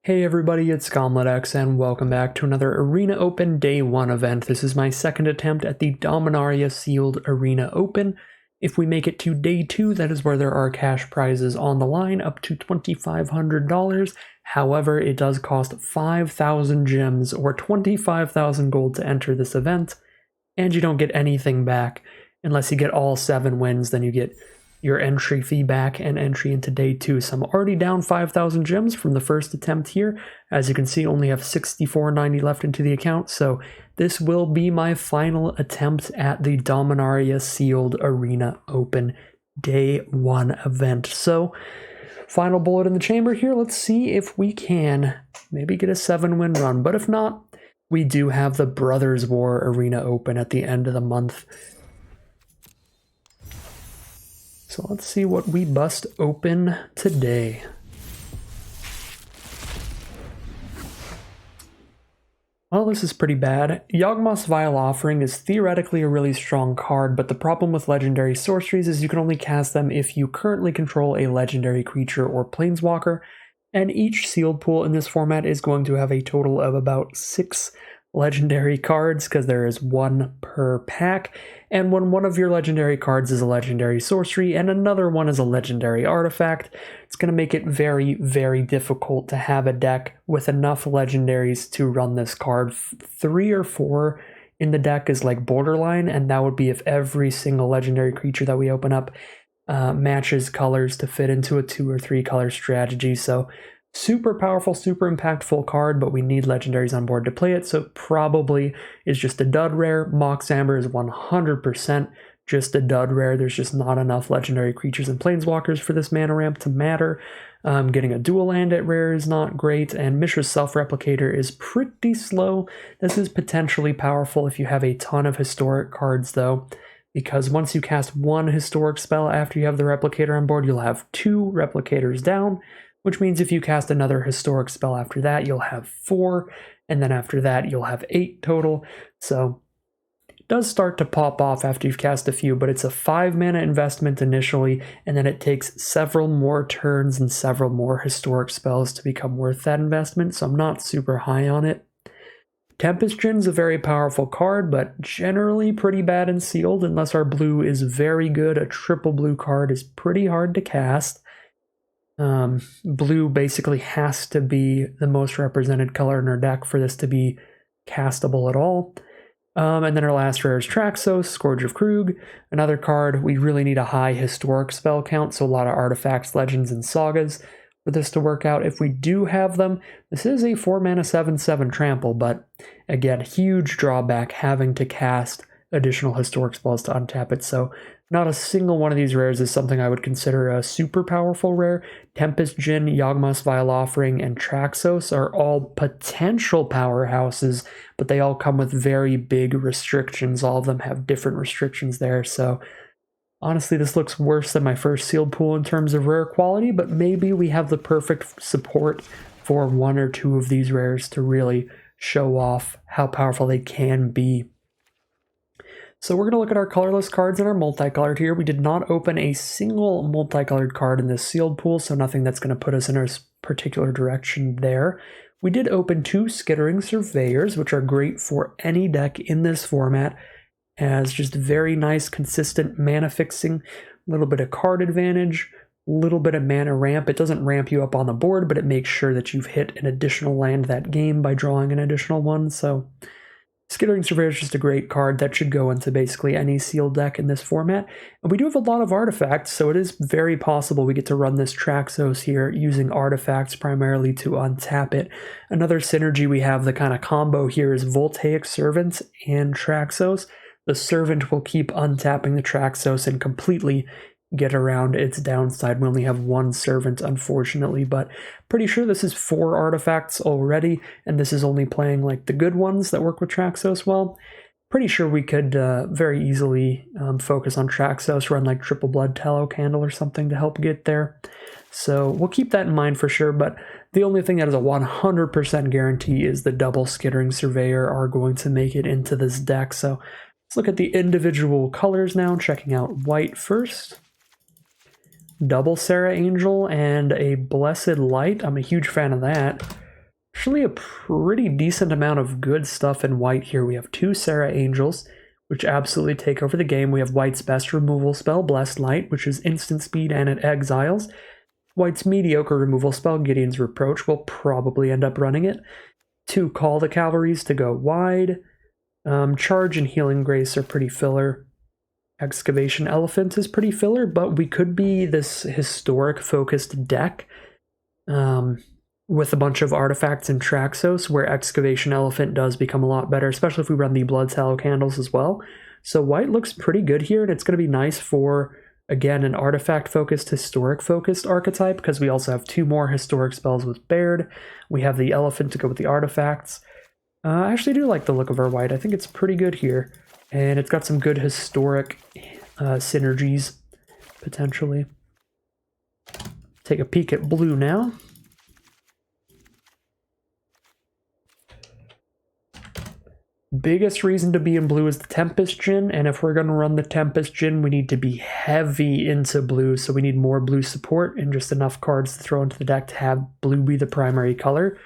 Hey everybody, it's GauntletX and welcome back to another Arena Open Day 1 event. This is my second attempt at the Dominaria Sealed Arena Open. If we make it to Day 2, that is where there are cash prizes on the line, up to $2,500. However, it does cost 5,000 gems or 25,000 gold to enter this event, and you don't get anything back unless you get all 7 wins. Then you get your entry fee back and entry into Day 2. So I'm already down 5,000 gems from the first attempt here. As you can see, only have 64.90 left into the account, so this will be my final attempt at the Dominaria Sealed Arena Open Day 1 event. So, final bullet in the chamber here. Let's see if we can maybe get a 7-win run, but if not, we do have the Brothers War Arena Open at the end of the month. So let's see what we bust open today. Well, this is pretty bad. Yawgmoth's Vile Offering is theoretically a really strong card, but the problem with legendary sorceries is you can only cast them if you currently control a legendary creature or planeswalker, and each sealed pool in this format is going to have a total of about 6 legendary cards, because there is 1 per pack, and when one of your legendary cards is a legendary sorcery and another one is a legendary artifact, it's going to make it very, very difficult to have a deck with enough legendaries to run this card. 3 or 4 in the deck is like borderline, and that would be if every single legendary creature that we open up matches colors to fit into a 2 or 3 color strategy. So super powerful, super impactful card, but we need legendaries on board to play it, so probably is just a dud rare. Mox Amber is 100% just a dud rare. There's just not enough legendary creatures and planeswalkers for this mana ramp to matter. Getting a dual land at rare is not great, and Mishra's Self-Replicator is pretty slow. This is potentially powerful if you have a ton of historic cards, though, because once you cast 1 historic spell after you have the Replicator on board, you'll have 2 Replicators down, which means if you cast another historic spell after that, you'll have 4, and then after that, you'll have 8 total. So it does start to pop off after you've cast a few, but it's a 5 mana investment initially, and then it takes several more turns and several more historic spells to become worth that investment, so I'm not super high on it. Tempest Djinn's a very powerful card, but generally pretty bad in sealed unless our blue is very good. A triple blue card is pretty hard to cast. Blue basically has to be the most represented color in our deck for this to be castable at all. And then our last rare is Traxos, Scourge of Krug, another card. We really need a high historic spell count, so a lot of artifacts, legends, and sagas for this to work out. If we do have them, this is a 4 mana 7/7 trample, but again, huge drawback having to cast additional historic spells to untap it, so not a single one of these rares is something I would consider a super powerful rare. Tempest Djinn, Yawgmoth's Vile Offering, and Traxos are all potential powerhouses, but they all come with very big restrictions. All of them have different restrictions there, so honestly, this looks worse than my first sealed pool in terms of rare quality, but maybe we have the perfect support for 1 or 2 of these rares to really show off how powerful they can be. So we're going to look at our colorless cards and our multicolored here. We did not open a single multicolored card in this sealed pool, so nothing that's going to put us in a particular direction there. We did open 2 Skittering Surveyors, which are great for any deck in this format, as just very nice, consistent mana fixing, a little bit of card advantage, a little bit of mana ramp. It doesn't ramp you up on the board, but it makes sure that you've hit an additional land that game by drawing an additional one, so Skittering Surveyor is just a great card that should go into basically any sealed deck in this format. And we do have a lot of artifacts, so it is very possible we get to run this Traxos here using artifacts primarily to untap it. Another synergy we have, the kind of combo here, is Voltaic Servant and Traxos. The Servant will keep untapping the Traxos and completely get around its downside. We only have 1 Servant, unfortunately, but pretty sure this is 4 artifacts already, and this is only playing like the good ones that work with Traxos well. Pretty sure we could very easily focus on Traxos, run like Triple Blood Tallow Candle or something to help get there. So we'll keep that in mind for sure, but the only thing that is a 100% guarantee is the double Skittering Surveyor are going to make it into this deck. So let's look at the individual colors now, checking out white first. Double Sarah Angel and a Blessed Light. I'm a huge fan of that. actually a pretty decent amount of good stuff in white here. We have 2 Sarah Angels, which absolutely take over the game. We have white's best removal spell, Blessed Light, which is instant speed and it exiles. White's mediocre removal spell, Gideon's Reproach, will probably end up running it. 2 Call the Cavalries to go wide. Charge and Healing Grace are pretty filler. Excavation Elephant is pretty filler, but we could be this historic-focused deck with a bunch of artifacts and Traxos, where Excavation Elephant does become a lot better, especially if we run the Blood Tallow Candles as well. So white looks pretty good here, and it's going to be nice for, again, an artifact-focused, historic-focused archetype, because we also have 2 more historic spells with Baird. We have the Elephant to go with the artifacts. I actually do like the look of our white. I think it's pretty good here. And it's got some good historic synergies, potentially. Take a peek at blue now. Biggest reason to be in blue is the Tempest Djinn, and if we're going to run the Tempest Djinn, we need to be heavy into blue, so we need more blue support and just enough cards to throw into the deck to have blue be the primary color.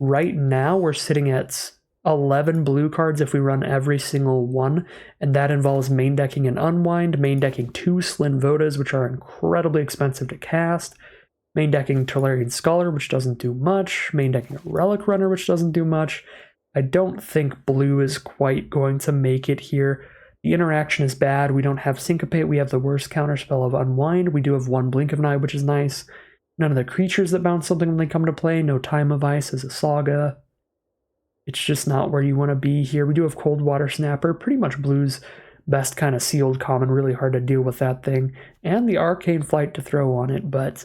Right now, we're sitting at 11 blue cards if we run every single one, and that involves main decking an Unwind, main decking 2 Slin Vodas, which are incredibly expensive to cast, main decking Tolarian Scholar, which doesn't do much, main decking a Relic Runner, which doesn't do much. I don't think blue is quite going to make it here. The interaction is bad. We don't have Syncopate. We have the worst counterspell of Unwind. We do have 1 Blink of an Eye, which is nice. None of the creatures that bounce something when they come to play. No Time of Ice as a Saga. It's just not where you want to be here. We do have Cold Water Snapper, pretty much blue's best kind of sealed common, really hard to deal with that thing. And the Arcane Flight to throw on it, but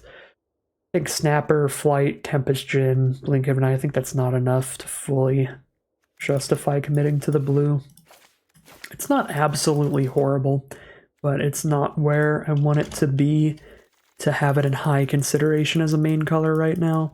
I think Snapper, Flight, Tempest Djinn, Blink of an Eye, I think that's not enough to fully justify committing to the blue. It's not absolutely horrible, but it's not where I want it to be to have it in high consideration as a main color right now.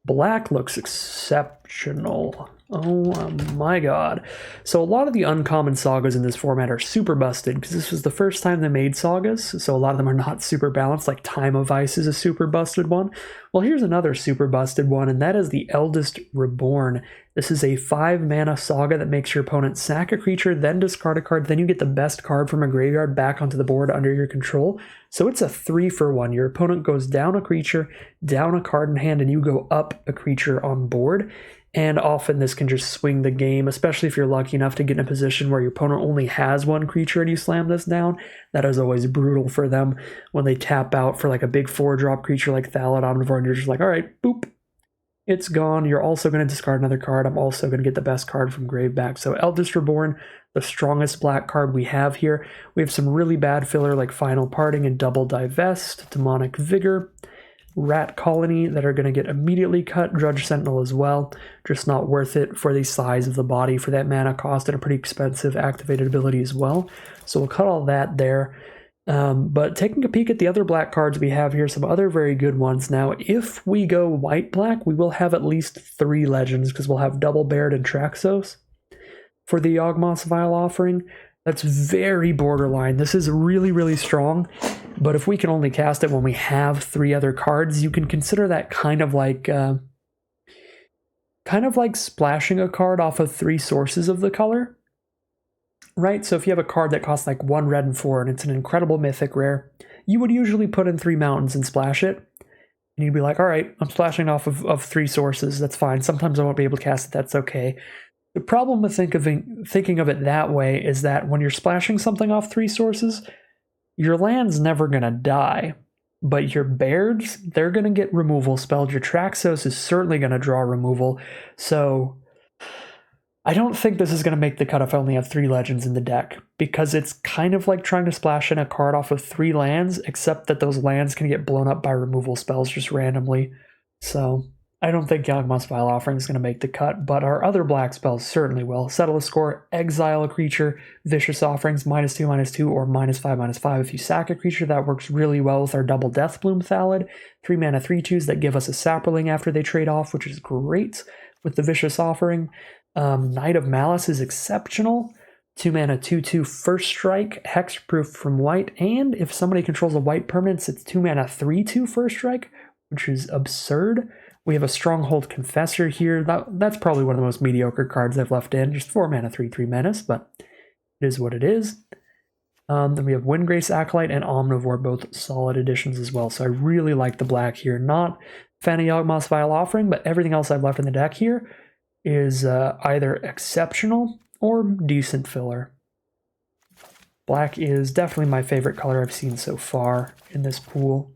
Black looks exceptional. Oh my god. So a lot of the uncommon sagas in this format are super busted, because this was the first time they made sagas, so a lot of them are not super balanced, like Time of Ice is a super busted one. Well, here's another super busted one, and that is the Eldest Reborn. This is a 5-mana saga that makes your opponent sack a creature, then discard a card, then you get the best card from a graveyard back onto the board under your control. So it's a 3-for-1. Your opponent goes down a creature, down a card in hand, and you go up a creature on board. And often this can just swing the game, especially if you're lucky enough to get in a position where your opponent only has 1 creature and you slam this down. That is always brutal for them when they tap out for like a big 4-drop creature like Thallid Omnivore, and you're just like, all right, boop, it's gone. You're also going to discard another card. I'm also going to get the best card from grave back. So Eldest Reborn, the strongest black card we have here. We have some really bad filler like Final Parting and Double Divest, Demonic Vigor, Rat Colony that are going to get immediately cut, Drudge Sentinel as well, just not worth it for the size of the body for that mana cost, and a pretty expensive activated ability as well. So we'll cut all that there. But taking a peek at the other black cards we have here, some other very good ones. Now, if we go white-black, we will have at least 3 legends, because we'll have Double Baird and Traxos for the Yawgmoth's Vile Offering. That's very borderline. This is really, really strong, but if we can only cast it when we have 3 other cards, you can consider that kind of like splashing a card off of 3 sources of the color, right? So if you have a card that costs like 1 red and 4, and it's an incredible mythic rare, you would usually put in 3 mountains and splash it, and you'd be like, all right, I'm splashing off of 3 sources, that's fine. Sometimes I won't be able to cast it, that's okay. The problem with thinking of it that way is that when you're splashing something off 3 sources, your land's never going to die, but your Bairds, they're going to get removal spelled. Your Traxos is certainly going to draw removal, so I don't think this is going to make the cut if I only have 3 legends in the deck, because it's kind of like trying to splash in a card off of 3 lands, except that those lands can get blown up by removal spells just randomly. So I don't think Yawgmoth's Vile Offering is going to make the cut, but our other black spells certainly will. Settle a score, exile a creature, Vicious Offerings, -2/-2, or -5/-5. If you sack a creature, that works really well with our Double Deathbloom Thallid. 3-mana 3/2s that give us a Saproling after they trade off, which is great with the Vicious Offering. Knight of Malice is exceptional. 2-mana 2/2 First Strike, Hexproof from white, and if somebody controls a white permanent, it's 2-mana 3/2 First Strike, which is absurd. We have a Stronghold Confessor here. That's probably one of the most mediocre cards I've left in. Just 4 mana, 3/3 menace, but it is what it is. Then we have Windgrace Acolyte and Omnivore, both solid additions as well. So I really like the black here. Not fan of Yawgmoth's Vile Offering, but everything else I've left in the deck here is either exceptional or decent filler. Black is definitely my favorite color I've seen so far in this pool.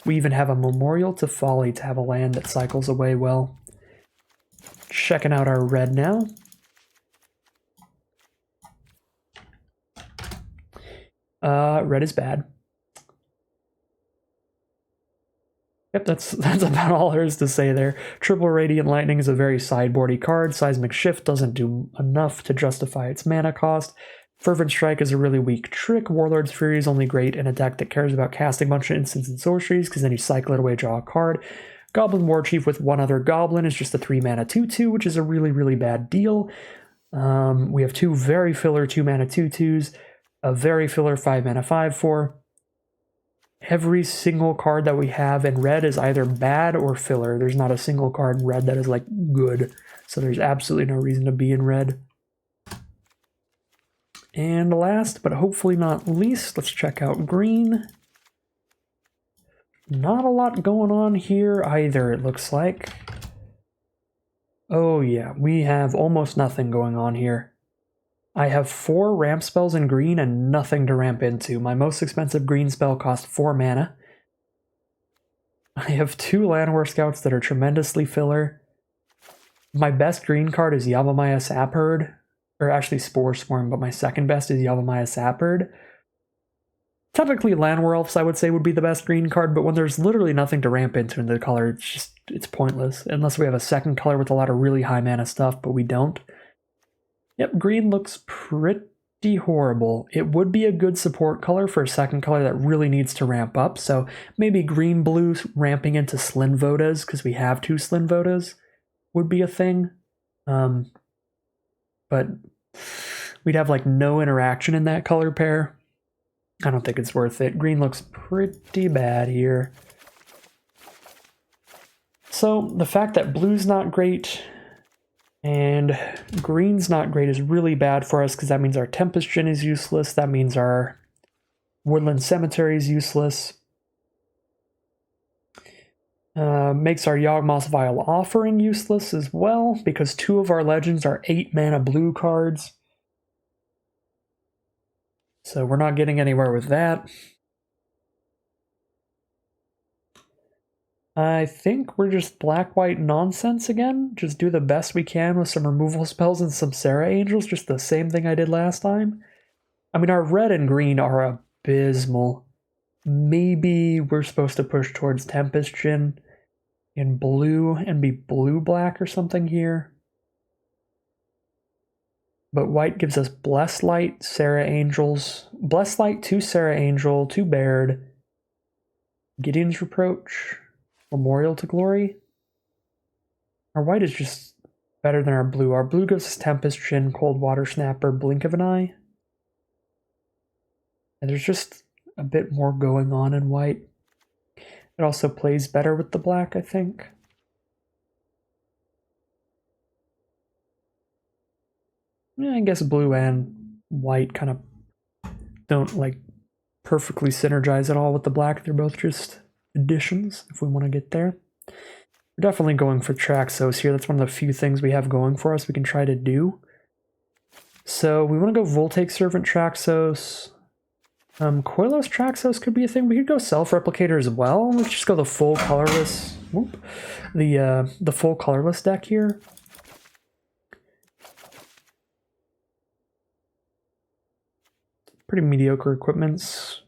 We even have a Memorial to Folly to have a land that cycles away well. Checking out our red now. Red is bad. Yep, that's about all there is to say there. Triple Radiant Lightning is a very sideboardy card. Seismic Shift doesn't do enough to justify its mana cost. Fervent Strike is a really weak trick. Warlord's Fury is only great in a deck that cares about casting a bunch of instants and sorceries, because then you cycle it away, draw a card. Goblin Warchief with one other goblin is just a 3 mana 2/2, which is a really, really bad deal. We have 2 very filler 2 mana 2/2s, a very filler 5 mana 5/4. Every single card that we have in red is either bad or filler. There's not a single card in red that is like good. So there's absolutely no reason to be in red. And last, but hopefully not least, let's check out green. Not a lot going on here either, it looks like. Oh yeah, we have almost nothing going on here. I have 4 ramp spells in green and nothing to ramp into. My most expensive green spell cost 4 mana. I have 2 Llanowar Scouts that are tremendously filler. My best green card is Yavimaya Sapherd, or actually Spore Swarm, but my second best is Yavimaya Sapherd. Technically Llanowar Elves I would say would be the best green card, but when there's literally nothing to ramp into in the color, it's pointless. Unless we have a second color with a lot of really high mana stuff, but we don't. Yep, green looks pretty horrible. It would be a good support color for a second color that really needs to ramp up, so maybe green-blue ramping into Slinvodas, because we have 2 Slinvodas, would be a thing. But we'd have like no interaction in that color pair. I don't think it's worth it. Green looks pretty bad here. So the fact that blue's not great and green's not great is really bad for us, because that means our Tempest Djinn is useless. That means our Woodland Cemetery is useless. Makes our Yawgmoth's Vile Offering useless as well, because 2 of our legends are 8 mana blue cards. So we're not getting anywhere with that. I think we're just black-white nonsense again. Just do the best we can with some removal spells and some Serra Angels, just the same thing I did last time. I mean, our red and green are abysmal. Maybe we're supposed to push towards Tempest Djinn in blue and be blue-black or something here. But white gives us Blessed Light, Serra Angels. Blessed Light, 2 Serra Angel, 2 Baird. Gideon's Reproach. Memorial to Glory. Our white is just better than our blue. Our blue gives us Tempest Djinn, Cold Water Snapper, Blink of an Eye. And there's just a bit more going on in white. It also plays better with the black, I think. Yeah, I guess blue and white kind of don't like perfectly synergize at all with the black. They're both just additions if we want to get there. We're definitely going for Traxos here. That's one of the few things we have going for us we can try to do. So we want to go Voltaic Servant Traxos. Koilos Traxos could be a thing. We could go Self-Replicator as well. Let's just go the full colorless. Whoop, the full colorless deck here. Pretty mediocre equipments.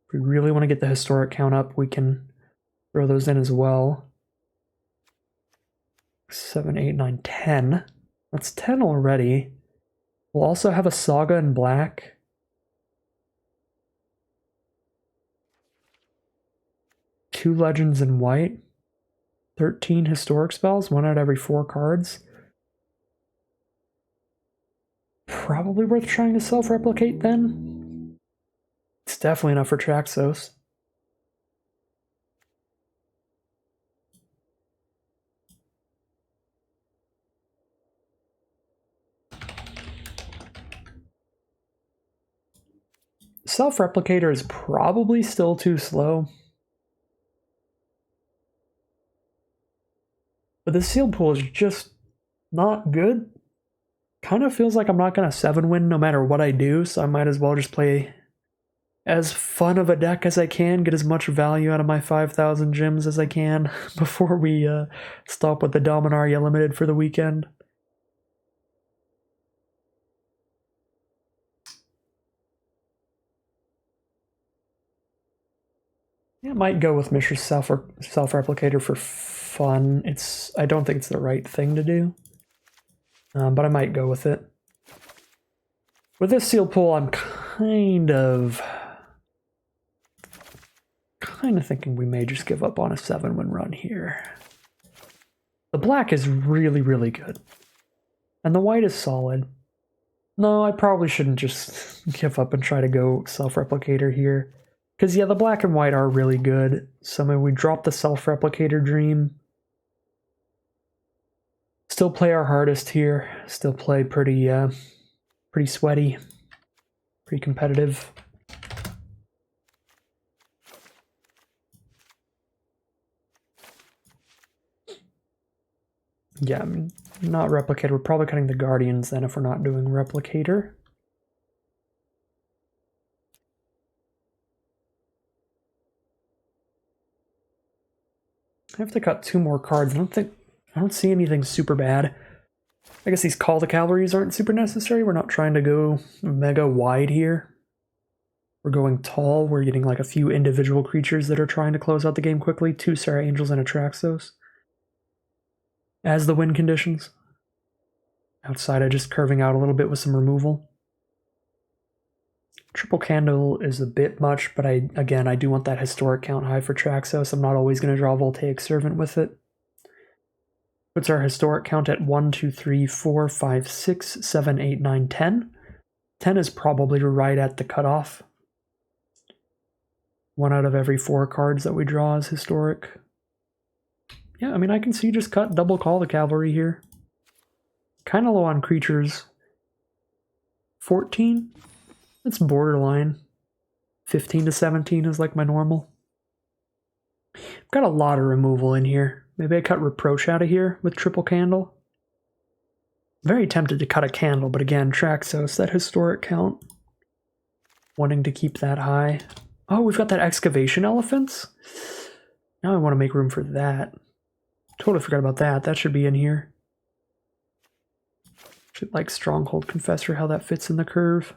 If we really want to get the historic count up, we can throw those in as well. 7, 8, 9, 10. That's 10 already. We'll also have a Saga in black. Two Legends in white. 13 historic spells, 1 out of every 4 cards. Probably worth trying to self-replicate then. It's definitely enough for Traxos. Self-Replicator is probably still too slow. But the sealed pool is just not good. Kind of feels like I'm not going to 7-win no matter what I do, so I might as well just play as fun of a deck as I can, get as much value out of my 5,000 gems as I can before we stop with the Dominaria Limited for the weekend. Yeah, I might go with Mishra's Self-Replicator for fun. I don't think it's the right thing to do, but I might go with it. With this sealed pool, I'm kind of thinking we may just give up on a 7-win run here. The black is really, really good. And the white is solid. No, I probably shouldn't just give up and try to go Self-Replicator here. Because, yeah, the black and white are really good. So maybe we drop the Self-Replicator dream. Still play our hardest here. Still play pretty sweaty. Pretty competitive. Yeah, not Replicator. We're probably cutting the Guardians then if we're not doing Replicator. I have to cut 2 more cards. I don't see anything super bad. I guess these Call the Cavalries aren't super necessary. We're not trying to go mega wide here. We're going tall. We're getting like a few individual creatures that are trying to close out the game quickly. 2 Serra Angels and a Traxos as the win conditions. Outside, I just curving out a little bit with some removal. Triple Candle is a bit much, but I do want that historic count high for Traxos. I'm not always going to draw Voltaic Servant with it. Puts our historic count at 1, 2, 3, 4, 5, 6, 7, 8, 9, 10. 10 is probably right at the cutoff. 1 out of every 4 cards that we draw is historic. Yeah, I mean, I can see just cut double Call the Cavalry here. Kind of low on creatures. 14? That's borderline. 15 to 17 is like my normal. I've got a lot of removal in here. Maybe I cut Reproach out of here with Triple Candle. Very tempted to cut a Candle, but again, Traxos, that historic count. Wanting to keep that high. Oh, we've got that Excavation Elephants? Now I want to make room for that. Totally forgot about that. That should be in here. Should like Stronghold Confessor, how that fits in the curve.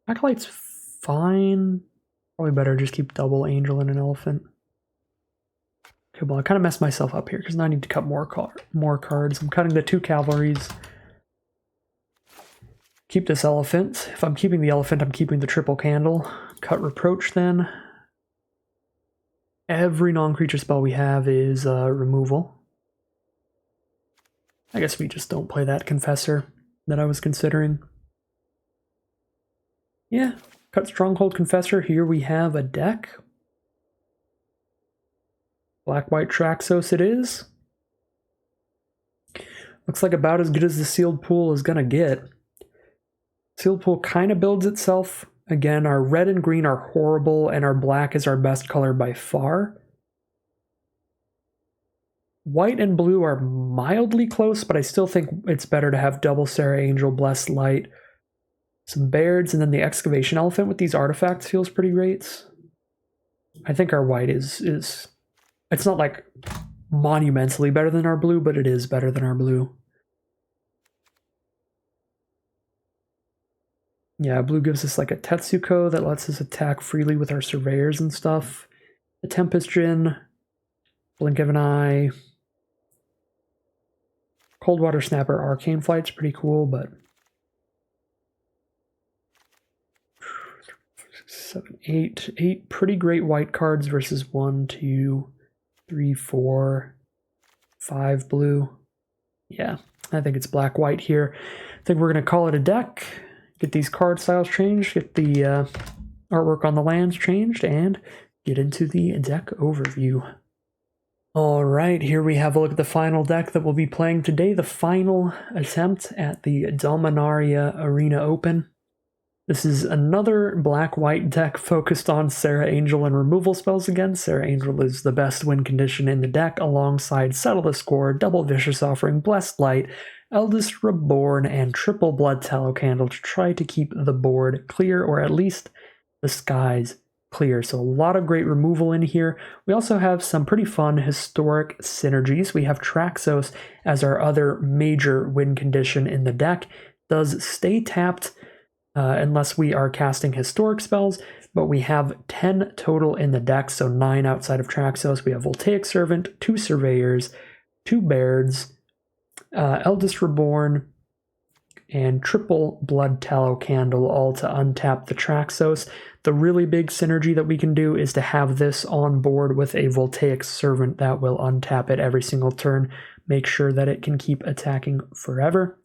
Acolyte's fine. Probably better just keep double Angel and an Elephant. Okay, well, I kind of messed myself up here because now I need to cut more cards. I'm cutting the 2 Cavalries. Keep this Elephant. If I'm keeping the Elephant, I'm keeping the Triple Candle. Cut Reproach then. Every non-creature spell we have is removal. I guess we just don't play that Confessor that I was considering. Yeah, cut Stronghold Confessor. Here we have a deck. Black-white Traxos it is. Looks like about as good as the sealed pool is gonna get. Sealed pool kind of builds itself. Again, our red and green are horrible, and our black is our best color by far. White and blue are mildly close, but I still think it's better to have double Serra Angel, Blessed Light, some Bairds, and then the Excavation Elephant with these artifacts feels pretty great. I think our white is it's not like monumentally better than our blue, but it is better than our blue. Yeah, blue gives us like a Tetsuko that lets us attack freely with our surveyors and stuff. The Tempest Djinn, Blink of an Eye, Coldwater Snapper, Arcane Flight's pretty cool, but 7, 8 pretty great white cards versus 1, 2, 3, 4, 5 blue. Yeah, I think it's black-white here. I think we're going to call it a deck. Get these card styles changed, get the artwork on the lands changed, and get into the deck overview. Alright, here we have a look at the final deck that we'll be playing today, the final attempt at the Dominaria Arena Open. This is another black-white deck focused on Serra Angel and removal spells again. Serra Angel is the best win condition in the deck alongside Settle the Score, Double Vicious Offering, Blessed Light, Eldest Reborn, and Triple Blood Tallow Candle to try to keep the board clear, or at least the skies clear. So a lot of great removal in here. We also have some pretty fun historic synergies. We have Traxos as our other major win condition in the deck. Does stay tapped unless we are casting historic spells, but we have 10 total in the deck, so 9 outside of Traxos. We have Voltaic Servant, 2 Surveyors, 2 Bairds, Eldest Reborn, and Triple Blood Tallow Candle, all to untap the Traxos. The really big synergy that we can do is to have this on board with a Voltaic Servant that will untap it every single turn, make sure that it can keep attacking forever.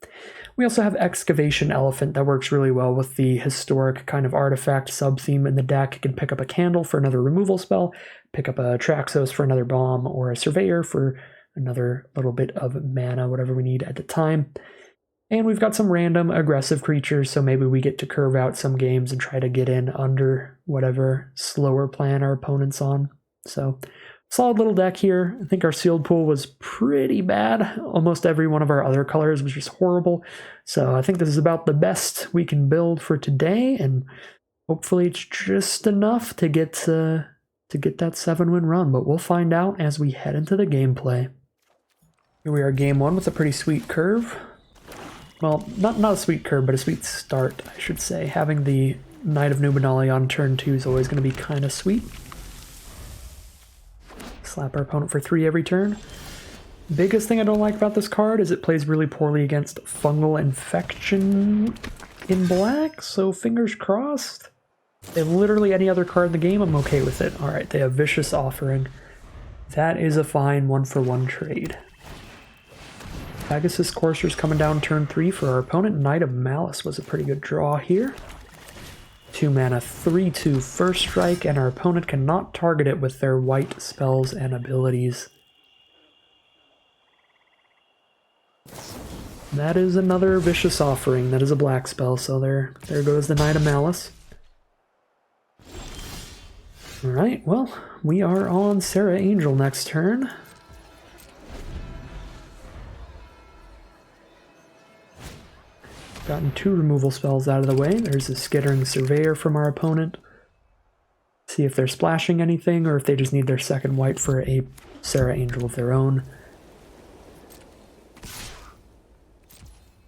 We also have Excavation Elephant that works really well with the historic kind of artifact sub-theme in the deck. It can pick up a candle for another removal spell, pick up a Traxos for another bomb, or a Surveyor for another little bit of mana, whatever we need at the time. And we've got some random aggressive creatures, so maybe we get to curve out some games and try to get in under whatever slower plan our opponent's on. So, solid little deck here. I think our sealed pool was pretty bad. Almost every one of our other colors was just horrible. So I think this is about the best we can build for today, and hopefully it's just enough to get that 7-win run, but we'll find out as we head into the gameplay. Here we are, game 1 with a pretty sweet curve. Well, not a sweet curve, but a sweet start, I should say. Having the Knight of Numenali on turn 2 is always going to be kind of sweet. Slap our opponent for 3 every turn. Biggest thing I don't like about this card is it plays really poorly against Fungal Infection in black, so fingers crossed. They have literally any other card in the game, I'm okay with it. Alright, they have Vicious Offering. That is a fine 1-for-1 trade. Pegasus Courser's coming down turn 3 for our opponent. Knight of Malice was a pretty good draw here. 2 mana, 3/2 first strike, and our opponent cannot target it with their white spells and abilities. That is another Vicious Offering. That is a black spell, so there goes the Knight of Malice. Alright, well, we are on Serra Angel next turn. Gotten 2 removal spells out of the way. There's a Skittering Surveyor from our opponent. See if they're splashing anything, or if they just need their second white for a Serra Angel of their own.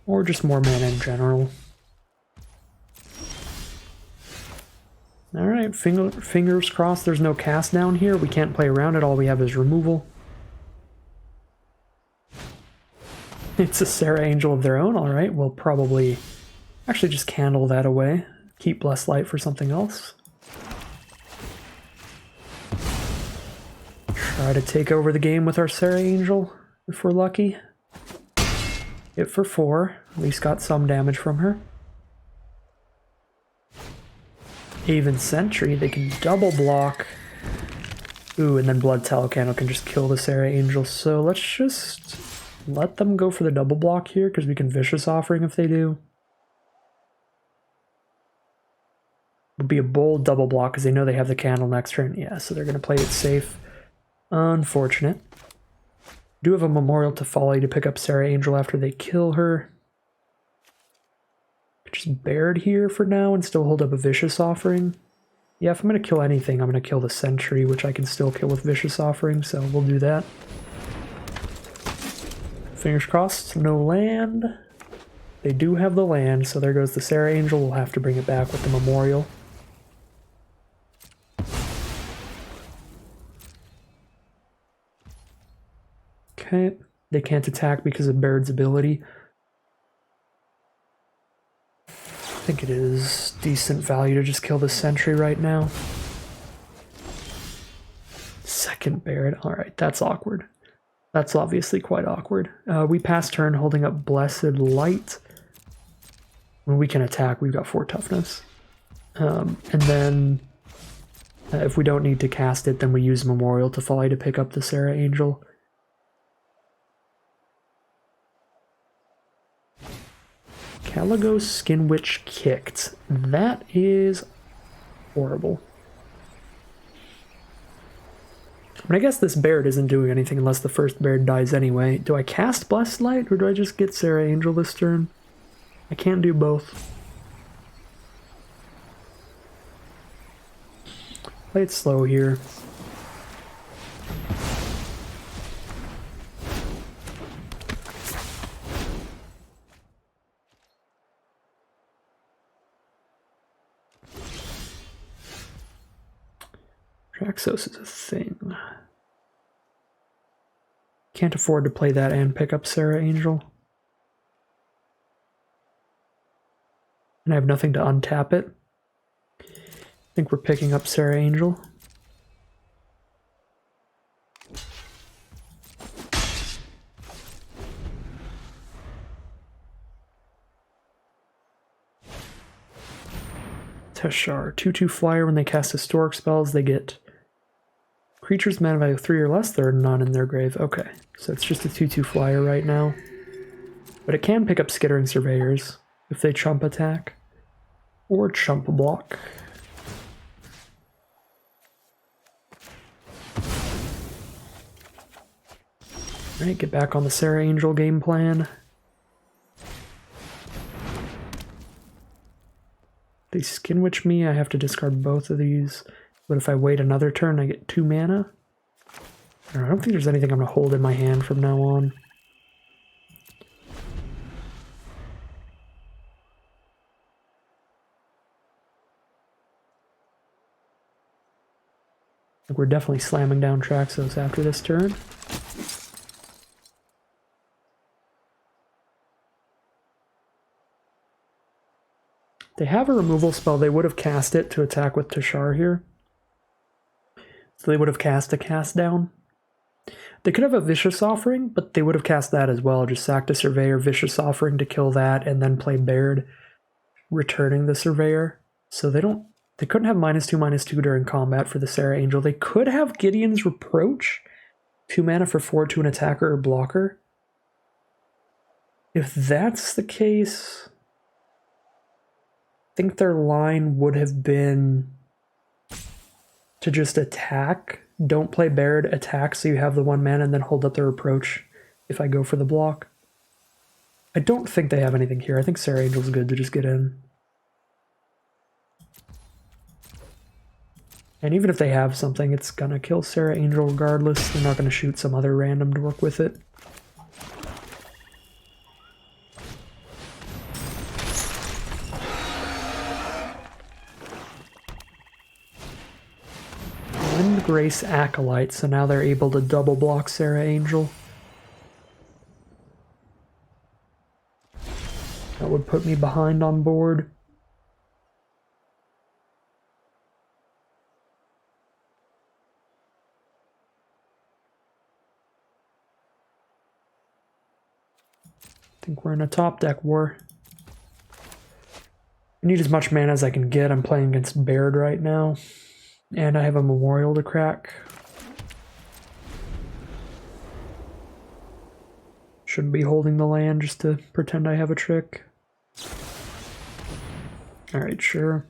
Or just more mana in general. Alright, fingers crossed there's no cast down here. We can't play around it, all we have is removal. It's a Serra Angel of their own, alright. We'll probably actually just candle that away. Keep Blessed Light for something else. Try to take over the game with our Serra Angel, if we're lucky. Hit for 4. At least got some damage from her. Even Sentry, they can double block. Ooh, and then Blood Tallow Candle can just kill the Serra Angel. So let's just let them go for the double block here, because we can Vicious Offering if they do. Would be a bold double block, because they know they have the candle next turn. Yeah, so they're going to play it safe. Unfortunate. Do have a Memorial to Folly to pick up Serra Angel after they kill her. Just Baird here for now and still hold up a Vicious Offering. Yeah, if I'm going to kill anything, I'm going to kill the Sentry, which I can still kill with Vicious Offering, so we'll do that. Fingers crossed, no land. They do have the land, so there goes the Serra Angel. We'll have to bring it back with the Memorial. Okay, they can't attack because of Baird's ability. I think it is decent value to just kill the Sentry right now. Second Baird, alright, that's awkward. That's obviously quite awkward. We pass turn holding up Blessed Light. When we can attack, we've got 4 toughness. And then if we don't need to cast it, then we use Memorial to Folly to pick up the Serra Angel. Caligo Skin Witch kicked. That is horrible. I mean, I guess this Baird isn't doing anything unless the first Baird dies anyway. Do I cast Blessed Light, or do I just get Sarah Angel this turn? I can't do both. Play it slow here. Traxos is a thing. Can't afford to play that and pick up Sarah Angel. And I have nothing to untap it. I think we're picking up Sarah Angel. Teshar, 2/2 flyer. When they cast historic spells, they get creatures mana value 3 or less. There are none in their grave. Okay, so it's just a 2/2 flyer right now. But it can pick up Skittering Surveyors if they chump attack or chump block. Alright, get back on the Sarah Angel game plan. They Skin Witch me, I have to discard both of these. But if I wait another turn, I get 2 mana. I don't think there's anything I'm going to hold in my hand from now on. I think we're definitely slamming down Traxos after this turn. They have a removal spell. They would have cast it to attack with Teshar here. So they would have cast a cast down. They could have a Vicious Offering, but they would have cast that as well. Just sacked a Surveyor, Vicious Offering to kill that, and then play Baird, returning the Surveyor. So they couldn't have -2/-2 during combat for the Sarah Angel. They could have Gideon's Reproach, 2 mana for 4/2 an attacker or blocker. If that's the case, I think their line would have been to just attack. Don't play Baird, attack so you have the 1 mana, and then hold up their Reproach if I go for the block. I don't think they have anything here. I think Sarah Angel's good to just get in. And even if they have something, it's gonna kill Sarah Angel regardless. They're not gonna shoot some other random to work with it. Grace Acolyte, so now they're able to double block Sarah Angel. That would put me behind on board. I think we're in a top deck war. I need as much mana as I can get. I'm playing against Baird right now. And I have a Memorial to crack. Shouldn't be holding the land just to pretend I have a trick. Alright, sure.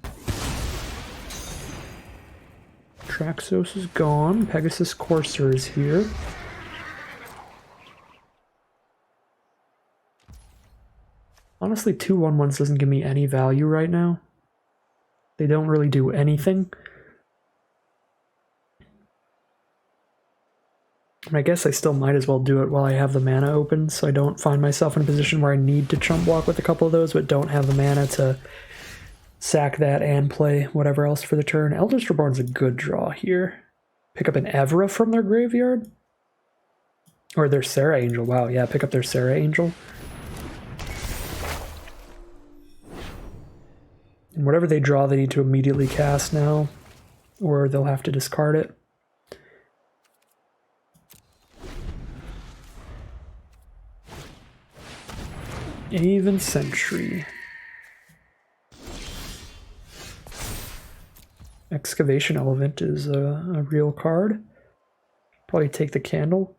Traxos is gone. Pegasus Courser is here. Honestly, 2/1/1s doesn't give me any value right now. They don't really do anything. And I guess I still might as well do it while I have the mana open, so I don't find myself in a position where I need to chump block with a couple of those, but don't have the mana to sack that and play whatever else for the turn. Eldritch Reborn's a good draw here. Pick up an Evra from their graveyard? Or their Sarah Angel. Wow, yeah, pick up their Sarah Angel. And whatever they draw, they need to immediately cast now, or they'll have to discard it. Even Sentry. Excavation Element is a real card. Probably take the Candle.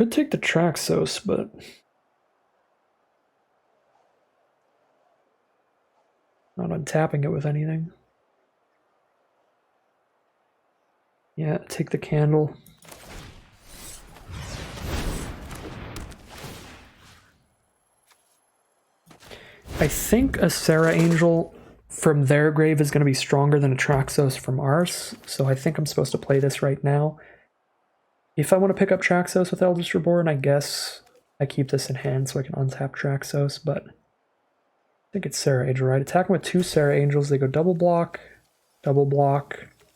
Could take the Traxos, but not untapping it with anything. Yeah, take the candle. I think a Sarah Angel from their grave is going to be stronger than a Traxos from ours, so I think I'm supposed to play this right now. If I want to pick up Traxos with Eldritch Reborn, I guess I keep this in hand so I can untap Traxos, but I think it's Sarah Angel, right? Attacking with 2 Sarah Angels, they go double block,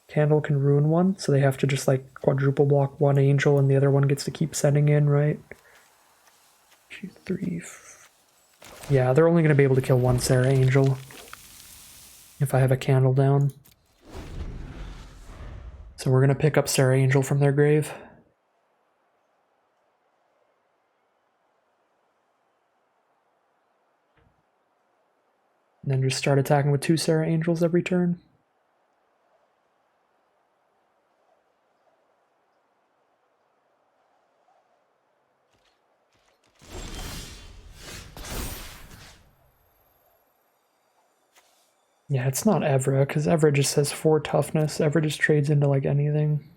Candle can ruin one, so they have to just like quadruple block one Angel and the other one gets to keep sending in, right? 2, 3, 4. Yeah, they're only going to be able to kill one Sarah Angel if I have a Candle down. So we're going to pick up Sarah Angel from their grave. And then just start attacking with 2 Sarah Angels every turn. Yeah, it's not Evra, because Evra just has 4 toughness. Evra just trades into like anything.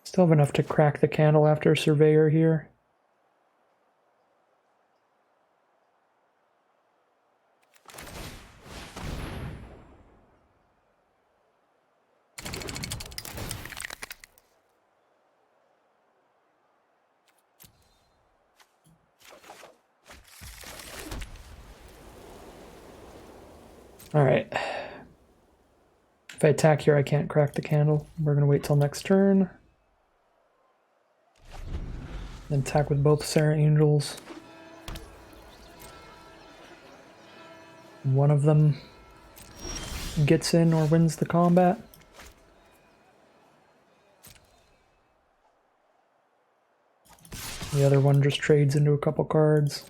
Still have enough to crack the candle after Surveyor here. Alright. If I attack here, I can't crack the candle. We're going to wait till next turn. Then attack with both Sarah Angels. One of them gets in or wins the combat. The other one just trades into a couple cards.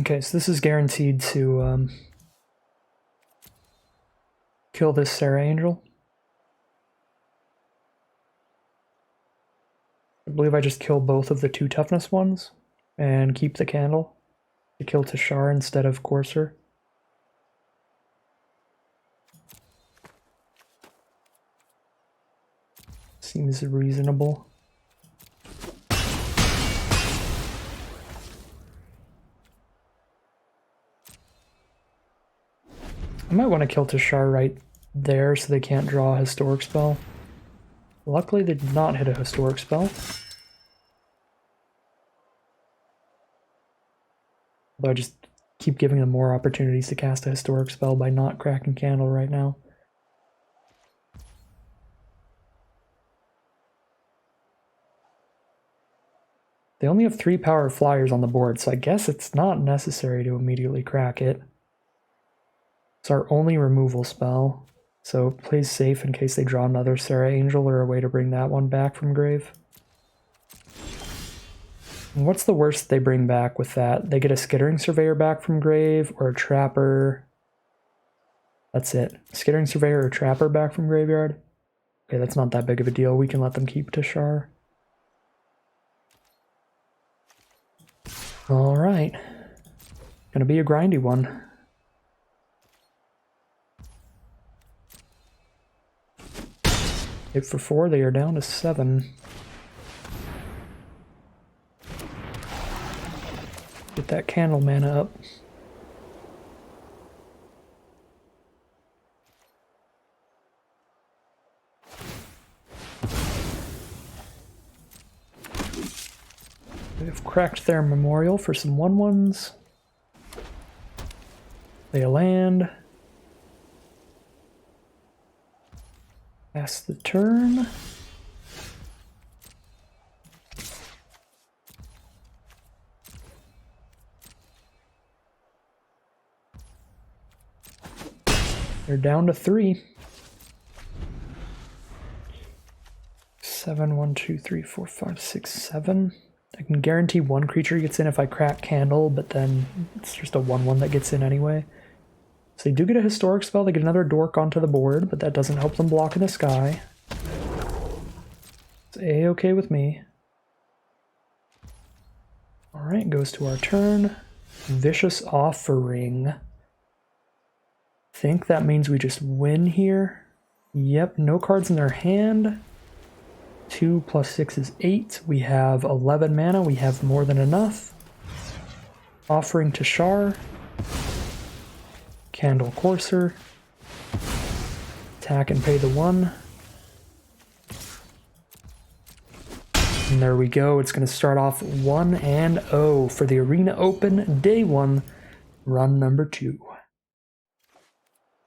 Okay, so this is guaranteed to kill this Sarah Angel. I believe I just kill both of the 2 toughness ones and keep the candle to kill Tashar instead of Courser. Seems reasonable. I might want to kill Tashar right there so they can't draw a Historic Spell. Luckily they did not hit a Historic Spell. Although I just keep giving them more opportunities to cast a Historic Spell by not cracking Candle right now. They only have 3 power flyers on the board, so I guess it's not necessary to immediately crack it. It's our only removal spell, so it plays safe in case they draw another Sarah Angel or a way to bring that one back from grave. And what's the worst they bring back with that? They get a Skittering Surveyor back from grave, or a Trapper. That's it. Skittering Surveyor or Trapper back from graveyard? Okay, that's not that big of a deal. We can let them keep Tashar. Alright. Gonna be a grindy one. Hit for 4, they are down to 7. Get that candle mana up. They've cracked their memorial for some 1/1s. They land. Pass the turn. They're down to 3. 7, 1, 2, 3, 4, 5, 6, 7. I can guarantee one creature gets in if I crack Candle, but then it's just a 1/1 that gets in anyway. So they do get a Historic Spell, they get another Dork onto the board, but that doesn't help them block in the sky. It's A-okay with me. Alright, goes to our turn. Vicious Offering. Think that means we just win here. Yep, no cards in their hand. 2 + 6 is 8. We have 11 mana. We have more than enough. Offering to Shar. Candle Courser. Attack and pay the 1. And there we go. It's going to start off 1-0 for the Arena Open Day 1, run number 2.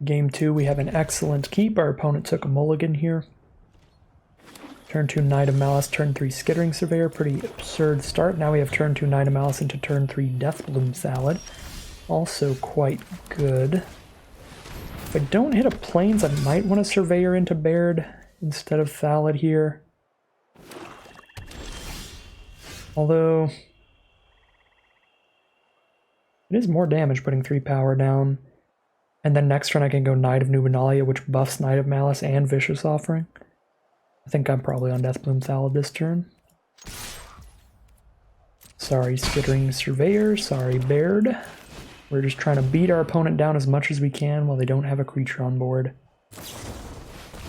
Game 2, we have an excellent keep. Our opponent took a mulligan here. Turn 2 Knight of Malice, turn 3 Skittering Surveyor. Pretty absurd start. Now we have turn 2 Knight of Malice into turn 3 Deathbloom Salad. Also quite good. If I don't hit a Plains, I might want to Surveyor into Baird instead of Thallid here. Although, it is more damage putting 3 power down. And then next turn I can go Knight of Nubenalia, which buffs Knight of Malice and Vicious Offering. I think I'm probably on Deathbloom Salad this turn. Sorry, Skittering Surveyor. Sorry, Baird. We're just trying to beat our opponent down as much as we can while they don't have a creature on board.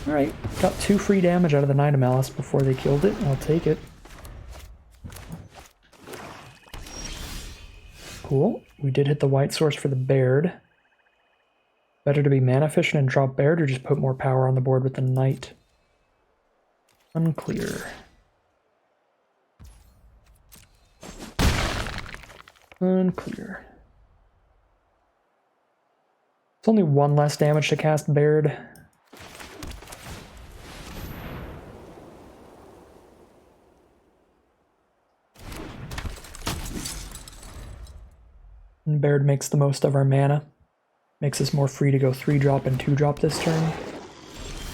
Alright, got 2 free damage out of the Knight of Malice before they killed it. I'll take it. Cool. We did hit the white source for the Baird. Better to be mana efficient and drop Baird, or just put more power on the board with the Knight? Unclear. Unclear. It's only 1 less damage to cast Baird. And Baird makes the most of our mana. Makes us more free to go 3-drop and 2-drop this turn.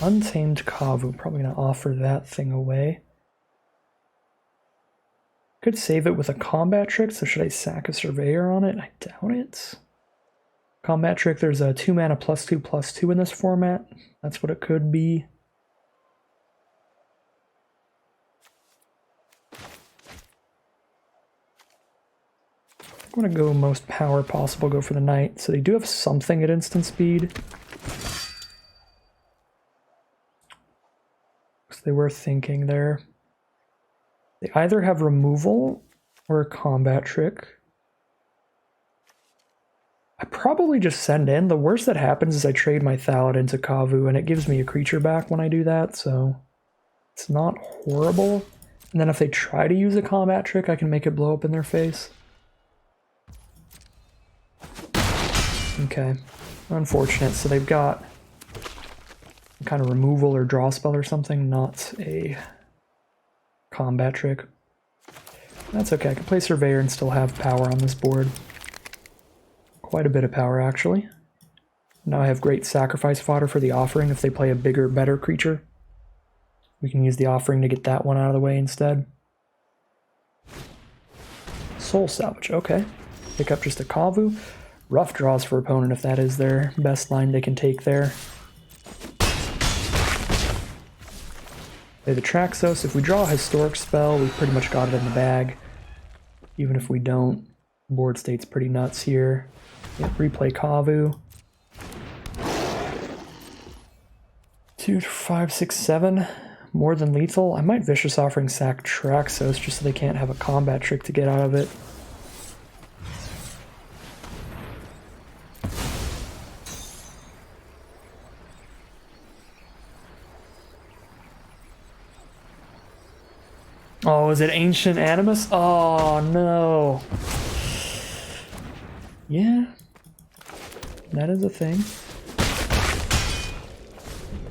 Untamed Kavu, probably going to offer that thing away. Could save it with a combat trick, so should I sack a Surveyor on it? I doubt it. Combat trick, there's a 2 mana +2/+2 in this format. That's what it could be. I'm going to go most power possible, go for the Knight. So they do have something at instant speed. So they were thinking there. They either have removal or a combat trick. I probably just send in. The worst that happens is I trade my Thallid into Kavu and it gives me a creature back when I do that, so it's not horrible. And then if they try to use a combat trick, I can make it blow up in their face. Okay, unfortunate. So they've got some kind of removal or draw spell or something, not a combat trick. That's okay, I can play Surveyor and still have power on this board. Quite a bit of power, actually. Now I have great sacrifice fodder for the Offering if they play a bigger, better creature. We can use the Offering to get that one out of the way instead. Soul Salvage, okay. Pick up just a Kavu. Rough draws for opponent if that is their best line they can take there. Play the Traxos. If we draw a Historic Spell, we've pretty much got it in the bag. Even if we don't, board state's pretty nuts here. Yep, replay Kavu. 2, 5, 6, 7. More than lethal. I might Vicious Offering sack Traxos just so they can't have a combat trick to get out of it. Oh, is it Ancient Animus? Oh, no. Yeah. That is a thing.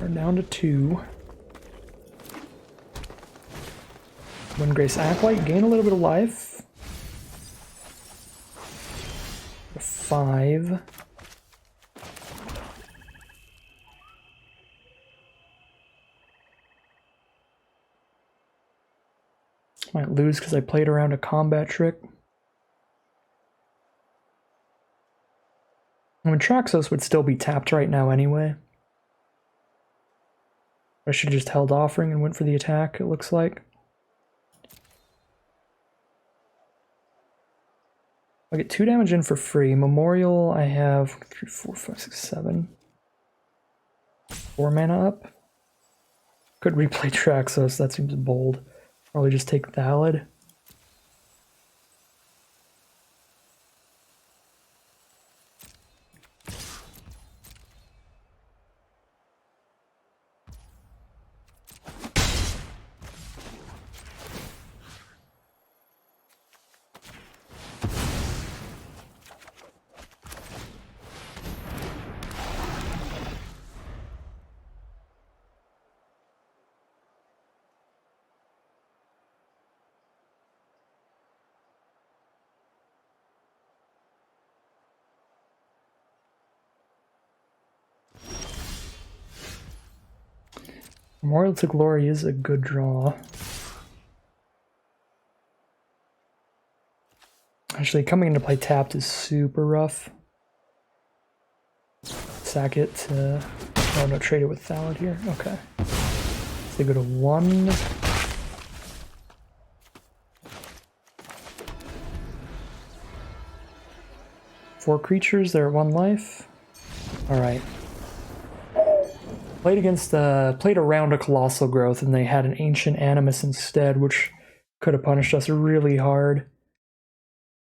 We're down to 2. Windgrace Acolyte, gain a little bit of life. 5. Might lose because I played around a combat trick. I mean, Traxos would still be tapped right now anyway. I should have just held offering and went for the attack, it looks like. I get 2 damage in for free. Memorial, I have 3, 4, 5, 6, 7. 4 mana up. Could replay Traxos, that seems bold. Probably just take Thallid. Memorial to Glory is a good draw. Actually, coming into play tapped is super rough. Sack it to... Oh no, trade it with Thallid here. Okay. So they go to 1. Four creatures, they're at 1 life. Alright. Played around a Colossal Growth, and they had an Ancient Animus instead, which could have punished us really hard.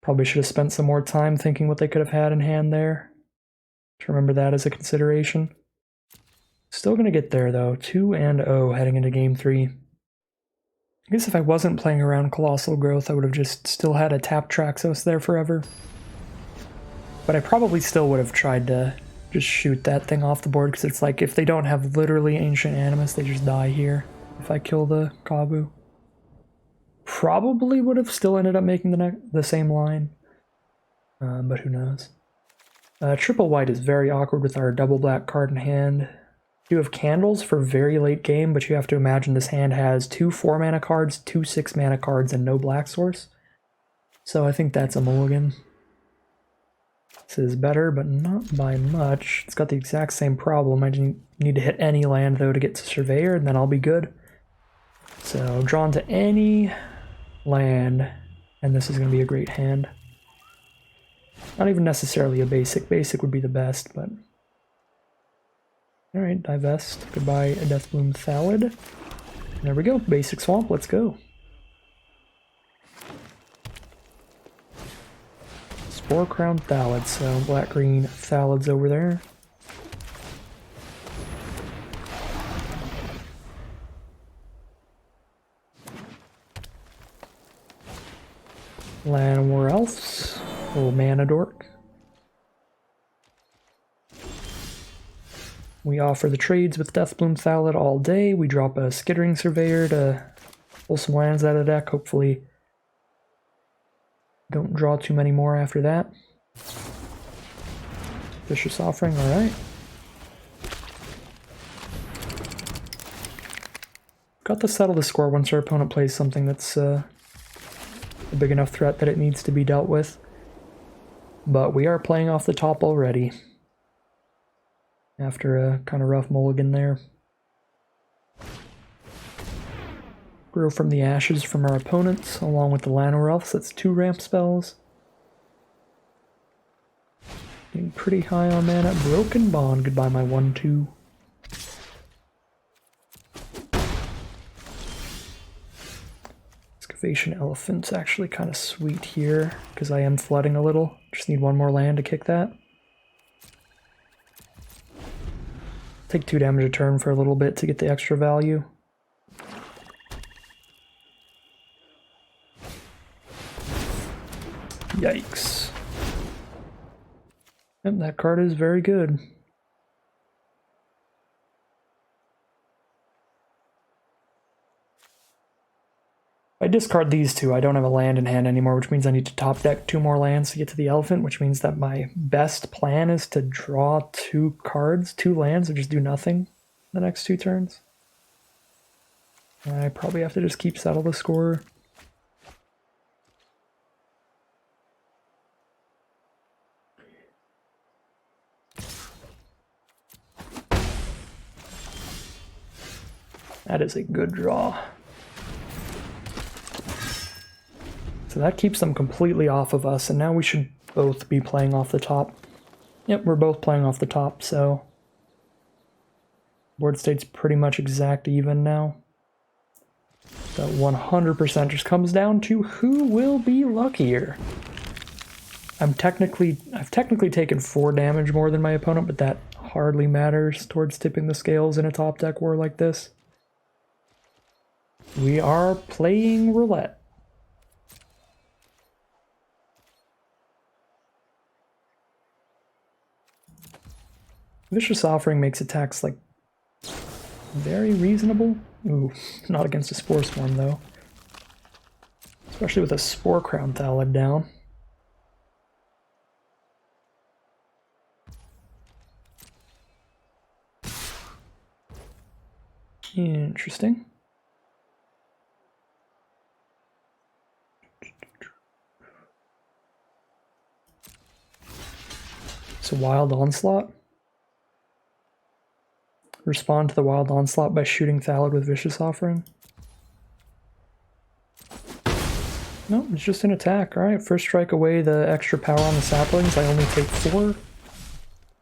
Probably should have spent some more time thinking what they could have had in hand there. To remember that as a consideration. Still gonna get there though. 2-0 heading into game 3. I guess if I wasn't playing around Colossal Growth, I would have just still had a tap Traxos there forever. But I probably still would have tried to just shoot that thing off the board, because it's like if they don't have literally Ancient Animus, they just die here if I kill the Kabu. Probably would have still ended up making the same line, but who knows. Triple white is very awkward with our double black card in hand. You have Candles for very late game, but you have to imagine this hand has 2 4-mana cards, 2 6-mana cards, and no black source. So I think that's a mulligan. This is better, but not by much. It's got the exact same problem. I just need to hit any land, though, to get to Surveyor, and then I'll be good. So, drawn to any land, and this is going to be a great hand. Not even necessarily a basic. Basic would be the best, but... Alright, divest. Goodbye, Deathbloom Thallid. There we go. Basic swamp. Let's go. Spore Crown Thallid, so black-green Thallid's over there. Llanowar Elves, little mana dork. We offer the trades with Deathbloom Thallid all day. We drop a Skittering Surveyor to pull some lands out of the deck, hopefully. Don't draw too many more after that. Vicious Offering, alright. Got to settle the score once our opponent plays something that's a big enough threat that it needs to be dealt with. But we are playing off the top already. After a kind of rough mulligan there. Grow from the ashes from our opponents, along with the Llanowar Elves. That's 2 ramp spells. Getting pretty high on mana. Broken Bond. Goodbye, my 1/2. Excavation Elephant's actually kind of sweet here, because I am flooding a little. Just need 1 more land to kick that. Take 2 damage a turn for a little bit to get the extra value. Yikes. And that card is very good. If I discard these two, I don't have a land in hand anymore, which means I need to top deck 2 more lands to get to the elephant, which means that my best plan is to draw 2 cards, 2 lands, and just do nothing the next 2 turns. I probably have to just keep settle the score. That is a good draw. So that keeps them completely off of us, and now we should both be playing off the top. Yep, we're both playing off the top, so board state's pretty much exact even now. That 100% just comes down to who will be luckier. I've technically taken 4 damage more than my opponent, but that hardly matters towards tipping the scales in a top deck war like this. We are playing roulette. Vicious Offering makes attacks, like, very reasonable. Ooh, not against a Spore Swarm, though. Especially with a Spore Crown Thallid down. Interesting. It's a Wild Onslaught. Respond to the Wild Onslaught by shooting Thallid with Vicious Offering. No, it's just an attack. Alright, first strike away the extra power on the saplings. I only take 4.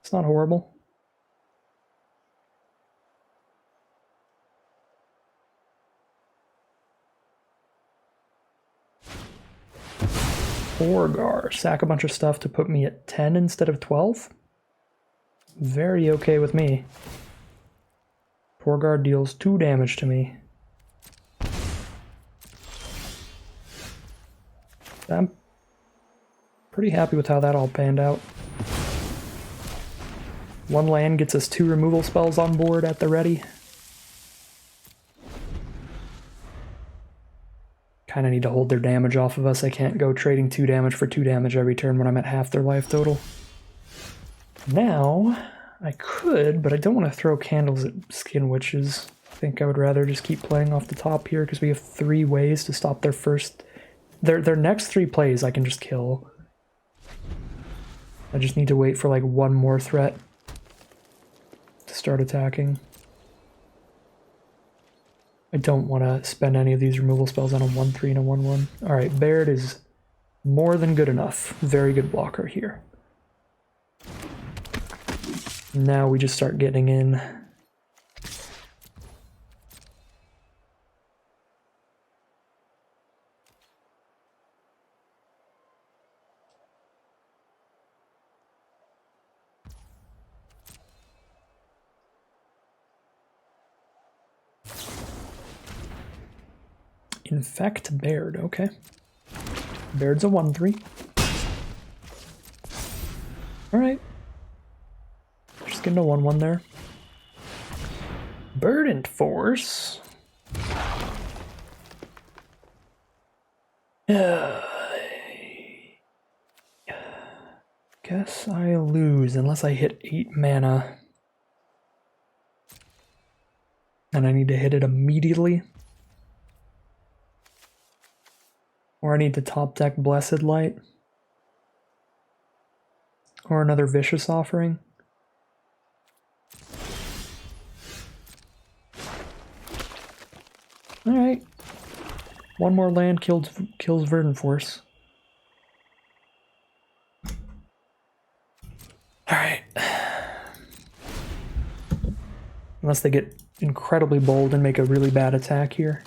It's not horrible. Orgar. Sack a bunch of stuff to put me at 10 instead of 12. Very okay with me. Orgar deals 2 damage to me. I'm pretty happy with how that all panned out. 1 land gets us 2 removal spells on board at the ready. Kind of need to hold their damage off of us. I can't go trading 2 damage for 2 damage every turn when I'm at half their life total. Now, I could, but I don't want to throw candles at Skin Witches. I think I would rather just keep playing off the top here because we have 3 ways to stop their first... Their next 3 plays I can just kill. I just need to wait for like 1 more threat to start attacking. I don't want to spend any of these removal spells on a 1-3 and a 1-1. Alright, Baird is more than good enough. Very good blocker here. Now we just start getting in. Infect Baird, okay. Baird's a 1-3. Alright. Just getting a 1-1 there. Verdant Force. Guess I lose unless I hit 8 mana. And I need to hit it immediately. Or I need to top deck Blessed Light. Or another Vicious Offering. Alright. 1 more land kills Verdant Force. Alright. Unless they get incredibly bold and make a really bad attack here.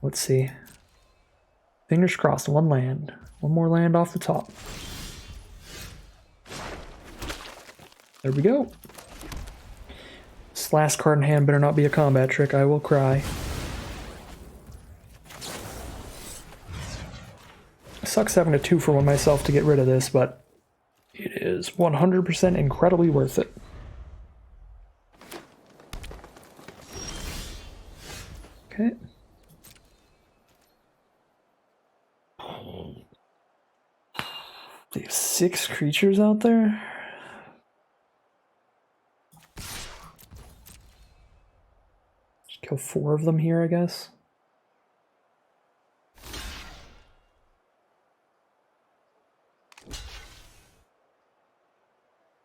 Let's see. Fingers crossed, 1 land. 1 more land off the top. There we go. This last card in hand better not be a combat trick, I will cry. It sucks having to 2-for-1 myself to get rid of this, but it is 100% incredibly worth it. They have 6 creatures out there? Just kill 4 of them here, I guess.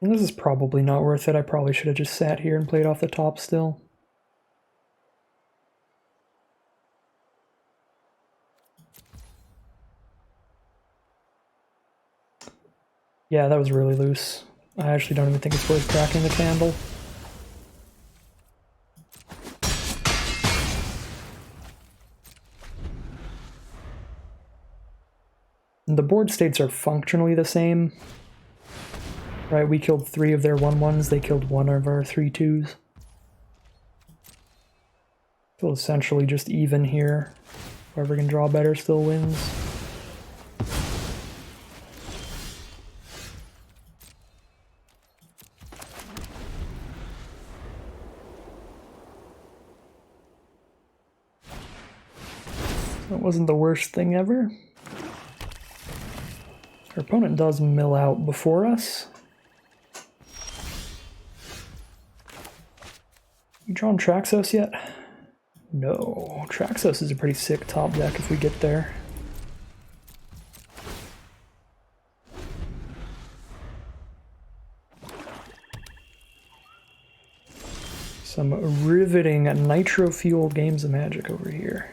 And this is probably not worth it. I probably should have just sat here and played off the top still. Yeah, that was really loose. I actually don't even think it's worth cracking the candle. And the board states are functionally the same. Right, we killed 3 of their 1/1s, they killed 1 of our 3/2s. So essentially just even here. Whoever can draw better still wins. That wasn't the worst thing ever. Our opponent does mill out before us. You drawn Traxos yet? No. Traxos is a pretty sick top deck if we get there. Some riveting nitro-fueled games of Magic over here.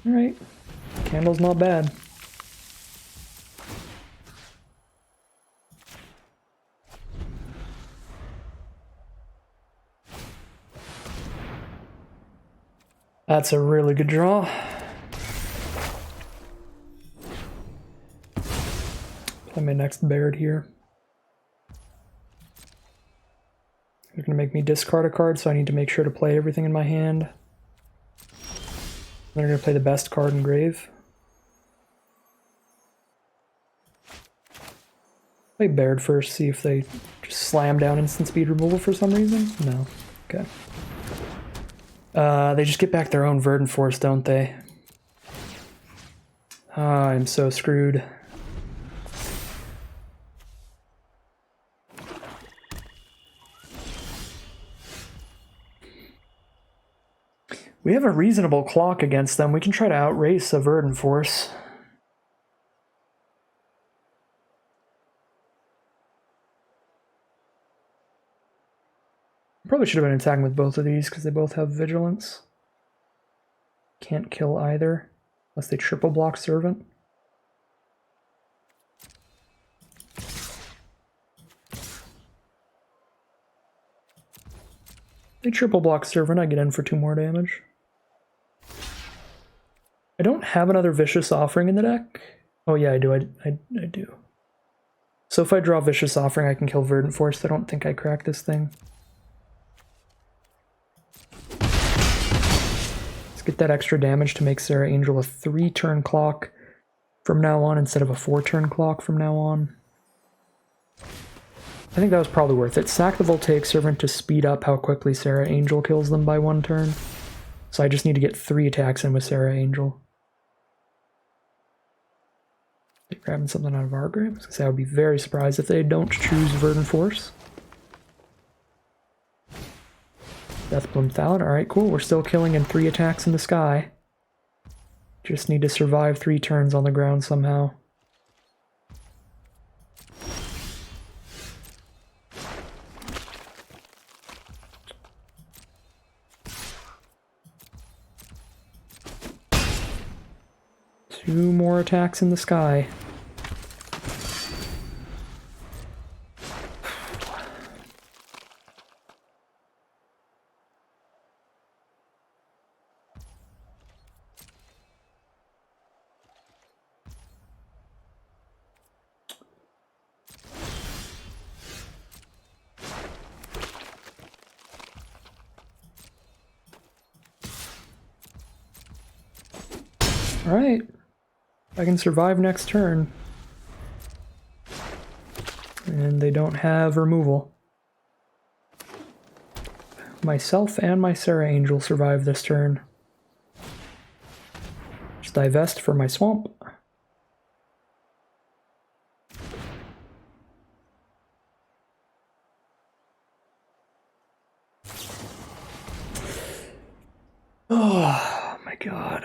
Alright. Candle's not bad. That's a really good draw. Play my next Baird here. They're going to make me discard a card, so I need to make sure to play everything in my hand. They're going to play the best card in Grave. Play Baird first, see if they just slam down instant speed removal for some reason. No. Okay. They just get back their own Verdant Force, don't they? I'm so screwed. We have a reasonable clock against them. We can try to outrace a Verdant Force. Probably should have been attacking with both of these because they both have Vigilance. Can't kill either unless they triple block Servant. They triple block Servant, I get in for 2 more damage. I don't have another Vicious Offering in the deck. Oh yeah, I do. I do. So if I draw Vicious Offering, I can kill Verdant Force. I don't think I crack this thing. Let's get that extra damage to make Serra Angel a 3-turn clock from now on instead of a 4-turn clock from now on. I think that was probably worth it. Sack the Voltaic Servant to speed up how quickly Serra Angel kills them by 1 turn. So I just need to get 3 attacks in with Serra Angel. They're grabbing something out of our grave. I was gonna say I would be very surprised if they don't choose Verdant Force. Deathbloom Thallid. Alright, cool. We're still killing in 3 attacks in the sky. Just need to survive 3 turns on the ground somehow. Two more attacks in the sky. All right. I can survive next turn. And they don't have removal. myself and my Sarah Angel survive this turn. Just divest for my swamp. Oh my god.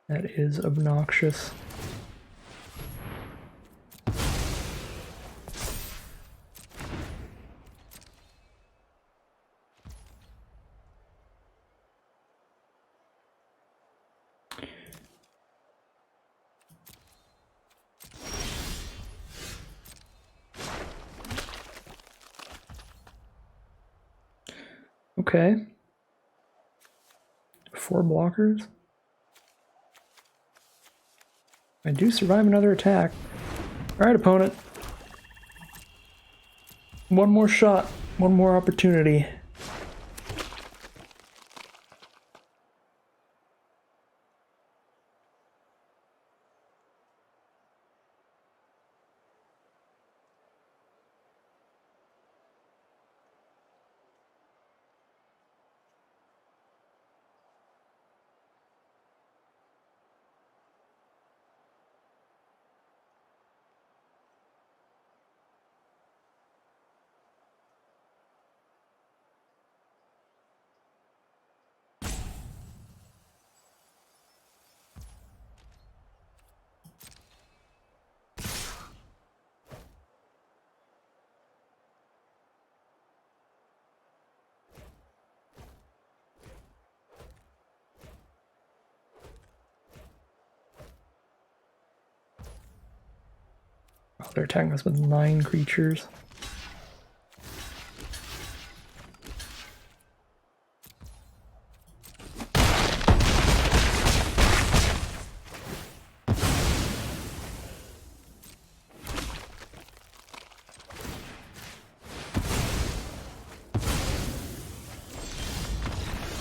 That is obnoxious. Okay. 4 blockers. I do survive another attack. Alright, opponent. One more shot. One more opportunity. Oh, they're attacking us with 9 creatures.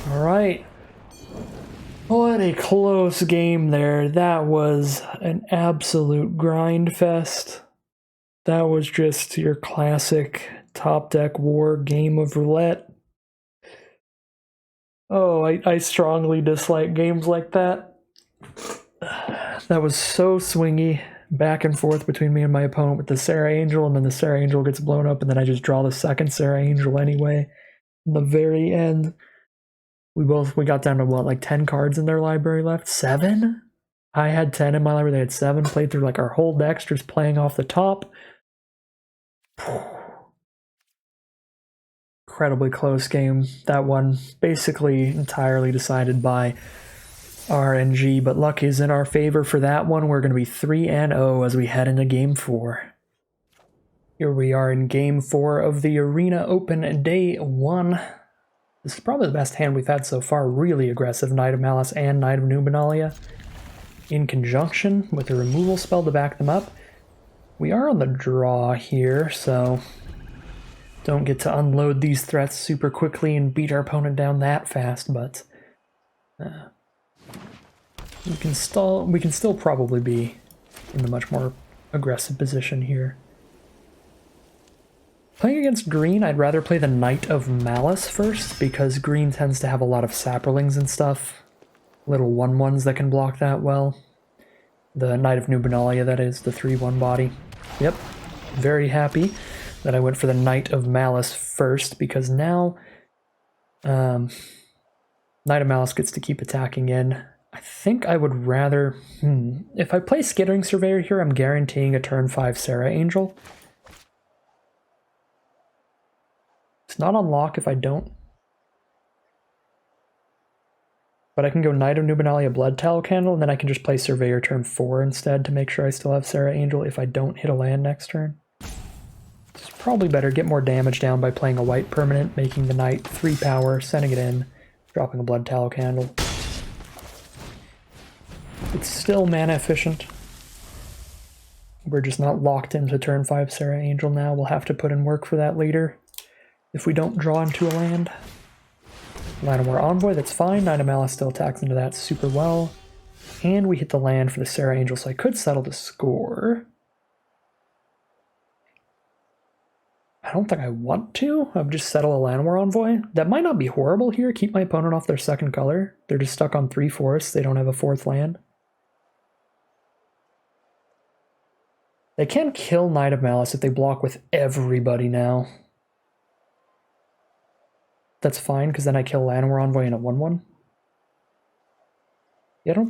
Alright. What a close game there. That was an absolute grind fest. That was just your classic top deck war game of roulette. Oh, I strongly dislike games like that. That was so swingy, back and forth between me and my opponent with the Sarah Angel, and then the Sarah Angel gets blown up, and then I just draw the second Sarah Angel anyway. In the very end, we got down to what, like 10 cards in their library left? 7? I had 10 in my library, they had 7. Played through like our whole decks, just playing off the top. Incredibly close game. That one basically entirely decided by RNG, but luck is in our favor for that one. We're going to be 3-0 as we head into Game 4. Here we are in Game 4 of the Arena Open Day 1. This is probably the best hand we've had so far. Really aggressive Knight of Malice and Knight of Dominaria in conjunction with a removal spell to back them up. We are on the draw here, so don't get to unload these threats super quickly and beat our opponent down that fast, but we can still probably be in a much more aggressive position here. Playing against green, I'd rather play the Knight of Malice first, because green tends to have a lot of sapperlings and stuff. Little 1/1s that can block that well. The Knight of Dominaria, that is, the 3/1 body. Yep, very happy that I went for the Knight of Malice first, because now Knight of Malice gets to keep attacking in. I think I would rather... If I play Skittering Surveyor here, I'm guaranteeing a turn 5 Sarah Angel. It's not on lock if I don't. But I can go Knight of Dominaria Blood Tallow Candle, and then I can just play Surveyor turn 4 instead to make sure I still have Sarah Angel if I don't hit a land next turn. It's probably better, get more damage down by playing a white permanent, making the Knight 3 power, sending it in, dropping a Blood Tallow Candle. It's still mana efficient. We're just not locked into turn 5 Sarah Angel now. We'll have to put in work for that later if we don't draw into a land. Llanowar Envoy, that's fine. Knight of Malice still attacks into that super well. And we hit the land for the Sarah Angel, so I could settle the score. I don't think I want to. I'll just settle a Land War Envoy. That might not be horrible here. Keep my opponent off their second color. They're just stuck on 3 forests. They don't have a 4th land. They can kill Knight of Malice if they block with everybody now. That's fine, because then I kill Land War Envoy in a 1-1. Yeah, I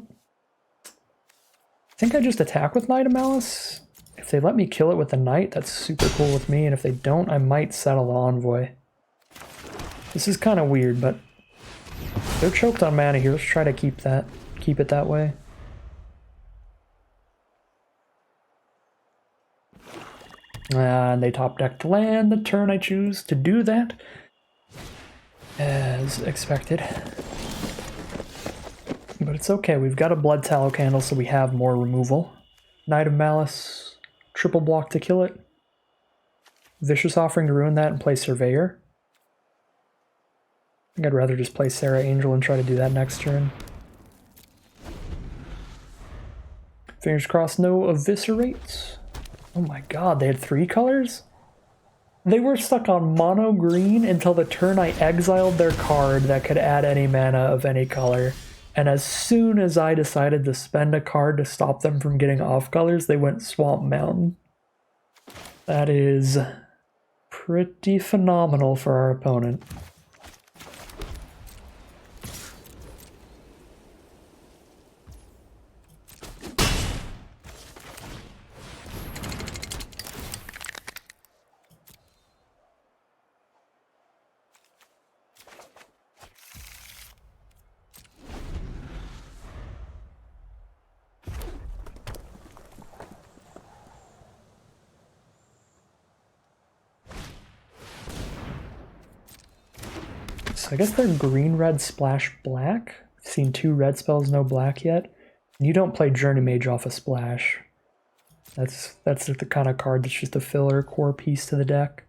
think I just attack with Knight of Malice. If they let me kill it with the Knight, that's super cool with me, and if they don't, I might settle the Envoy. This is kind of weird, but they're choked on mana here. Let's try to keep it that way. And they top decked land the turn I choose to do that, as expected. But it's okay, we've got a Blood Tallow Candle, so we have more removal. Knight of Malice, triple block to kill it. Vicious Offering to ruin that and play Surveyor. I think I'd rather just play Sarah Angel and try to do that next turn. Fingers crossed, no Eviscerate. Oh my god, they had 3 colors? They were stuck on mono green until the turn I exiled their card that could add any mana of any color. And as soon as I decided to spend a card to stop them from getting off colors, they went Swamp Mountain. That is pretty phenomenal for our opponent. So I guess they're green-red splash black. I've seen 2 red spells, no black yet. And you don't play Journey Mage off a splash. That's the kind of card that's just a filler core piece to the deck.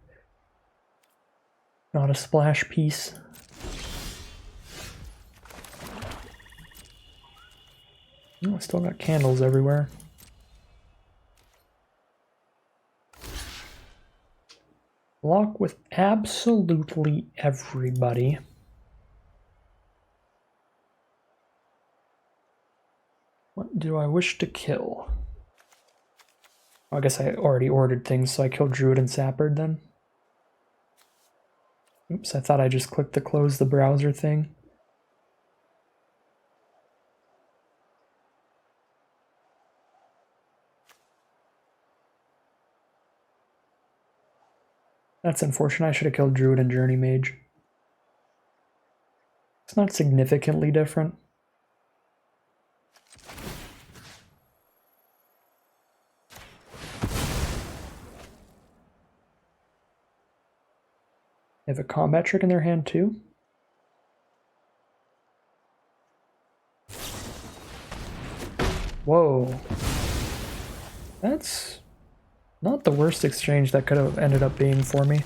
Not a splash piece. Oh, I still got candles everywhere. Block with absolutely everybody. What do I wish to kill? Oh, I guess I already ordered things, so I killed Druid and Sappered then. Oops, I thought I just clicked the close the browser thing. That's unfortunate. I should have killed Druid and Journey Mage. It's not significantly different. They have a combat trick in their hand too. Whoa. That's not the worst exchange that could have ended up being for me.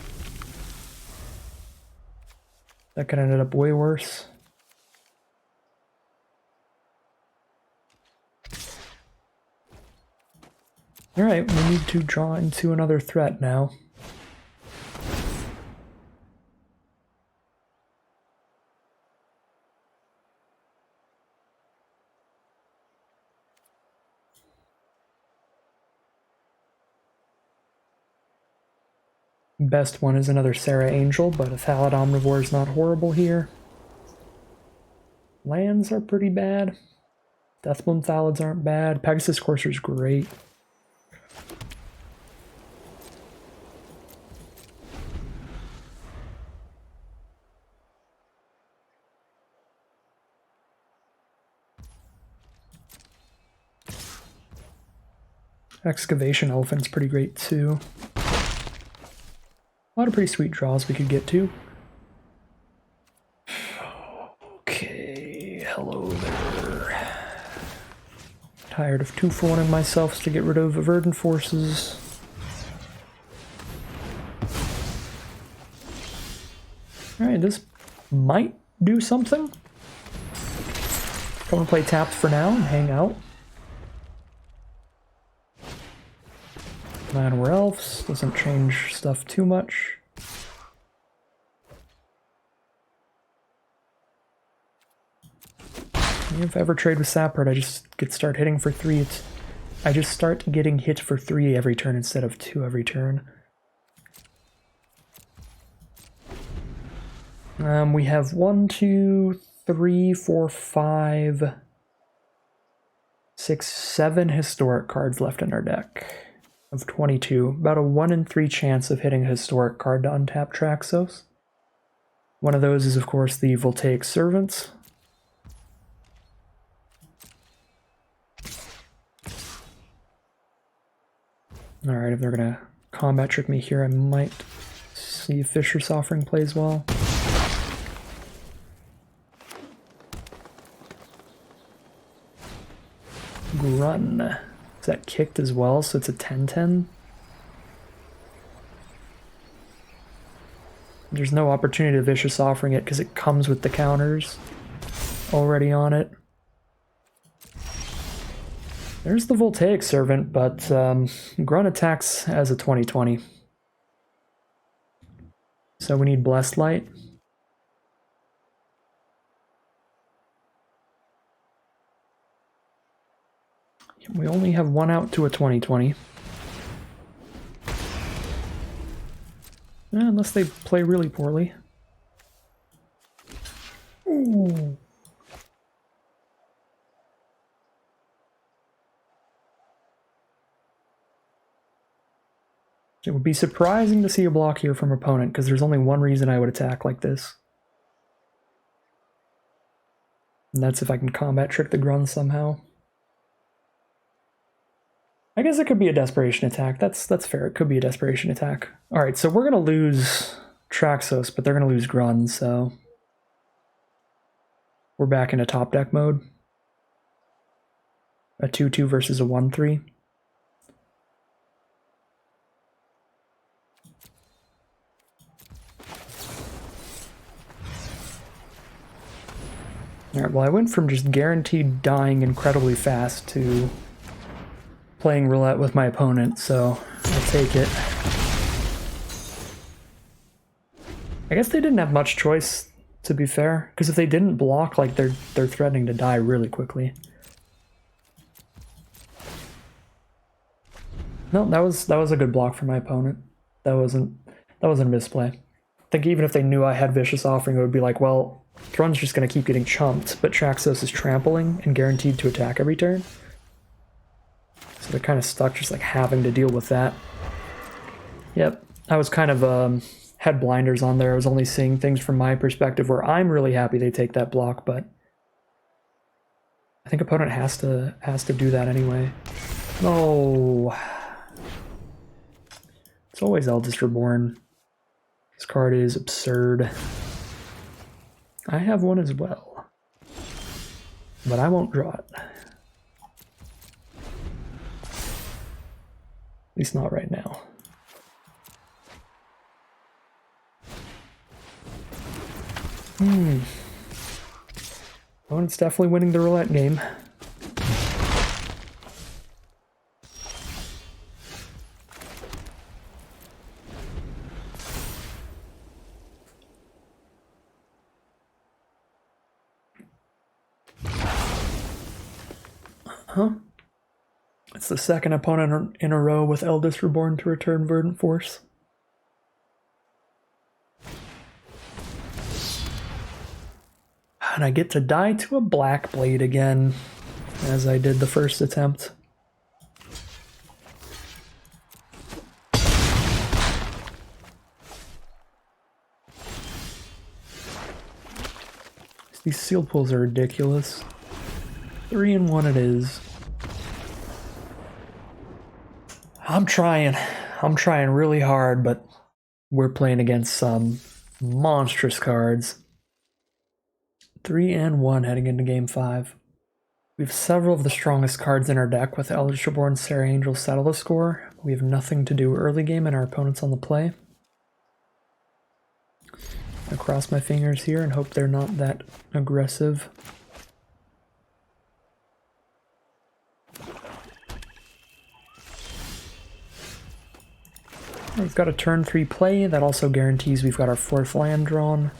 That could have ended up way worse. Alright, we need to draw into another threat now. Best one is another Sarah Angel, but a Thallid Omnivore is not horrible here. Lands are pretty bad. Deathbloom Thallids aren't bad. Pegasus Courser's great. Excavation Elephant's pretty great too. A lot of pretty sweet draws we could get to. Okay, hello there. Tired of 2-for-1ing myself to get rid of Verdant Forces. Alright, this might do something. Gonna play tapped for now and hang out. Land War Elves doesn't change stuff too much. If I ever trade with Sapper, I just start hitting for 3. I just start getting hit for 3 every turn instead of 2 every turn. We have 1, 2, 3, 4, 5, 6, 7 historic cards left in our deck of 22. About a 1 in 3 chance of hitting a historic card to untap Traxos. One of those is, of course, the Voltaic Servant. Alright, if they're gonna combat trick me here, I might see if Fisher's Offering plays well. Grun. Is that kicked as well? So it's a 10-10? There's no opportunity to Vicious Offering it because it comes with the counters already on it. There's the Voltaic Servant, but Grun attacks as a 20/20. So we need Blessed Light. We only have 1 out to a 20/20. Unless they play really poorly. Ooh. It would be surprising to see a block here from opponent, because there's only one reason I would attack like this. And that's if I can combat trick the Grun somehow. I guess it could be a desperation attack. That's fair. It could be a desperation attack. Alright, so we're going to lose Traxos, but they're going to lose Grun, so... we're back into top deck mode. A 2-2 versus a 1-3. Alright, well I went from just guaranteed dying incredibly fast to playing roulette with my opponent, so I'll take it. I guess they didn't have much choice, to be fair, because if they didn't block, like they're threatening to die really quickly. No, that was a good block for my opponent. That wasn't a misplay. I think even if they knew I had Vicious Offering, it would be like, well, Grun's just going to keep getting chumped, but Traxos is trampling and guaranteed to attack every turn. So they're kind of stuck just like having to deal with that. Yep, I was kind of had blinders on there. I was only seeing things from my perspective where I'm really happy they take that block, but I think opponent has to do that anyway. No. It's always Eldest Reborn. This card is absurd. I have one as well, but I won't draw it. At least not right now. Opponent's definitely winning the roulette game. It's the second opponent in a row with Eldest Reborn to return Verdant Force. And I get to die to a Black Blade again, as I did the first attempt. These seal pulls are ridiculous. 3-1 it is. I'm trying really hard, but we're playing against some monstrous cards. 3-1 heading into game 5. We have several of the strongest cards in our deck with Eldest Reborn, Serra Angel, Settle the Score. We have nothing to do early game and our opponent's on the play. I cross my fingers here and hope they're not that aggressive. We've got a turn 3 play. That also guarantees we've got our 4th land drawn.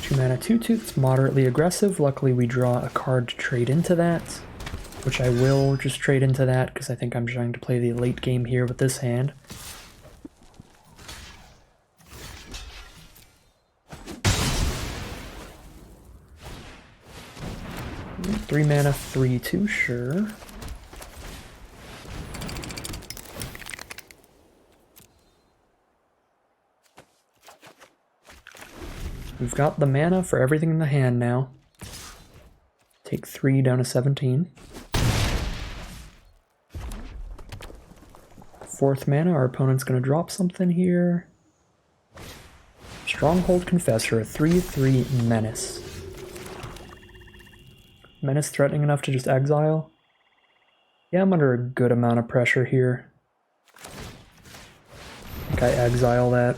2 mana 2/2. It's moderately aggressive. Luckily we draw a card to trade into that, which I will just trade into that because I think I'm trying to play the late game here with this hand. Three mana 3/2, sure. We've got the mana for everything in the hand now. Take 3 down to 17. 4th mana, our opponent's going to drop something here. Stronghold Confessor, a 3/3 Menace. Menace threatening enough to just exile? Yeah, I'm under a good amount of pressure here. I think I exile that.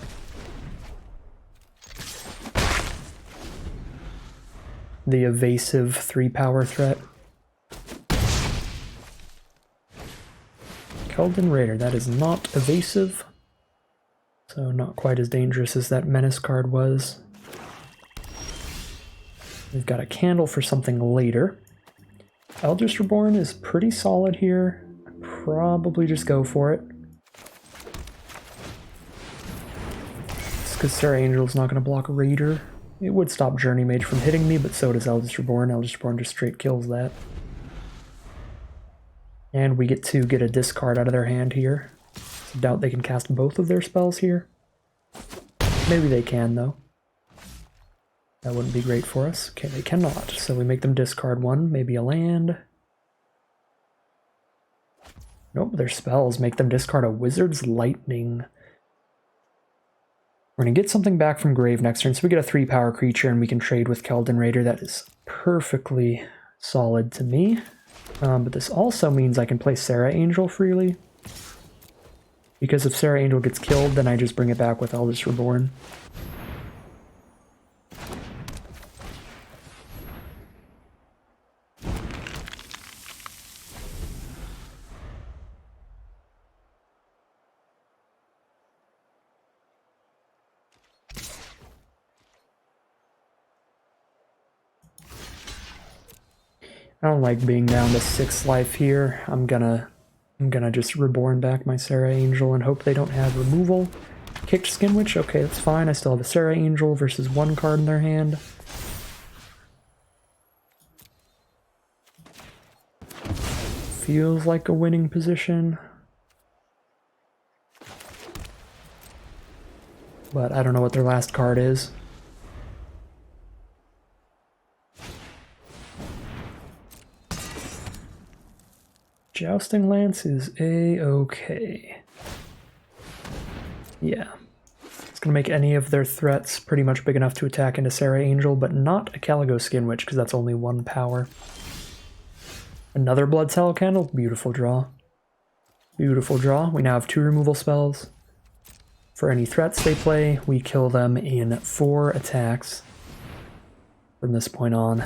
The evasive 3-power threat. Keldon Raider, that is not evasive. So not quite as dangerous as that Menace card was. We've got a candle for something later. Eldritch Reborn is pretty solid here. Probably just go for it. It's because Serra Angel's not going to block a Raider. It would stop Journey Mage from hitting me, but so does Eldritch Reborn. Eldritch Reborn just straight kills that. And we get to get a discard out of their hand here. I doubt they can cast both of their spells here. Maybe they can, though. That wouldn't be great for us. Okay, they cannot. So we make them discard one, maybe a land. Nope, their spells make them discard a Wizard's Lightning. We're going to get something back from Grave next turn, so we get a 3-power creature and we can trade with Keldon Raider. That is perfectly solid to me. But this also means I can play Serra Angel freely. Because if Serra Angel gets killed, then I just bring it back with Eldritch Reborn. I don't like being down to 6 life here. I'm gonna just Reborn back my Serra Angel and hope they don't have removal. Kicked Skin Witch, okay, that's fine. I still have a Serra Angel versus 1 card in their hand. Feels like a winning position. But I don't know what their last card is. Jousting Lance is a-okay. Yeah. It's going to make any of their threats pretty much big enough to attack into Serra Angel, but not a Caligo Skin Witch, because that's only 1 power. Another Blood Tallow Candle. Beautiful draw. Beautiful draw. We now have 2 removal spells. For any threats they play, we kill them in 4 attacks from this point on.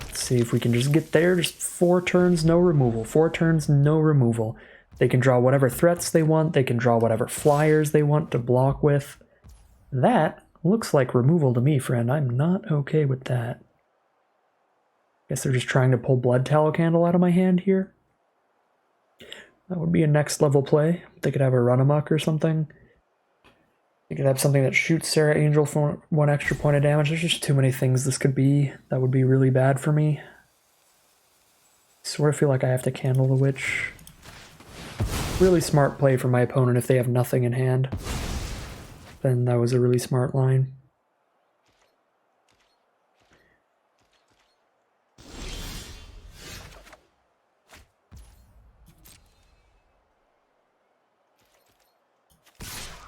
Let's see if we can just get there. Just 4 turns, no removal. 4 turns, no removal. They can draw whatever threats they want. They can draw whatever flyers they want to block with. That looks like removal to me, friend. I'm not okay with that. Guess they're just trying to pull Blood Tallow Candle out of my hand here. That would be a next level play. They could have a run amok or something. They could have something that shoots Serra Angel for 1 extra point of damage. There's just too many things this could be that would be really bad for me. I sort of feel like I have to Candle the Witch. Really smart play for my opponent if they have nothing in hand. Then that was a really smart line.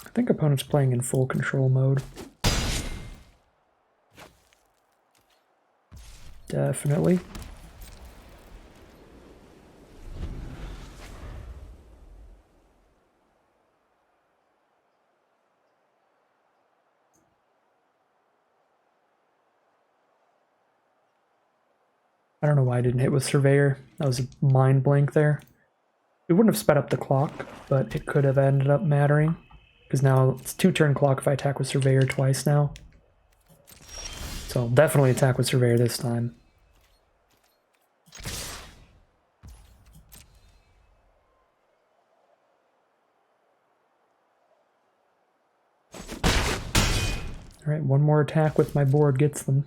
I think opponent's playing in full control mode. Definitely. I don't know why I didn't hit with Surveyor. That was a mind blank there. It wouldn't have sped up the clock, but it could have ended up mattering. Because now it's 2-turn clock if I attack with Surveyor twice now. So definitely attack with Surveyor this time. Alright, one more attack with my board gets them.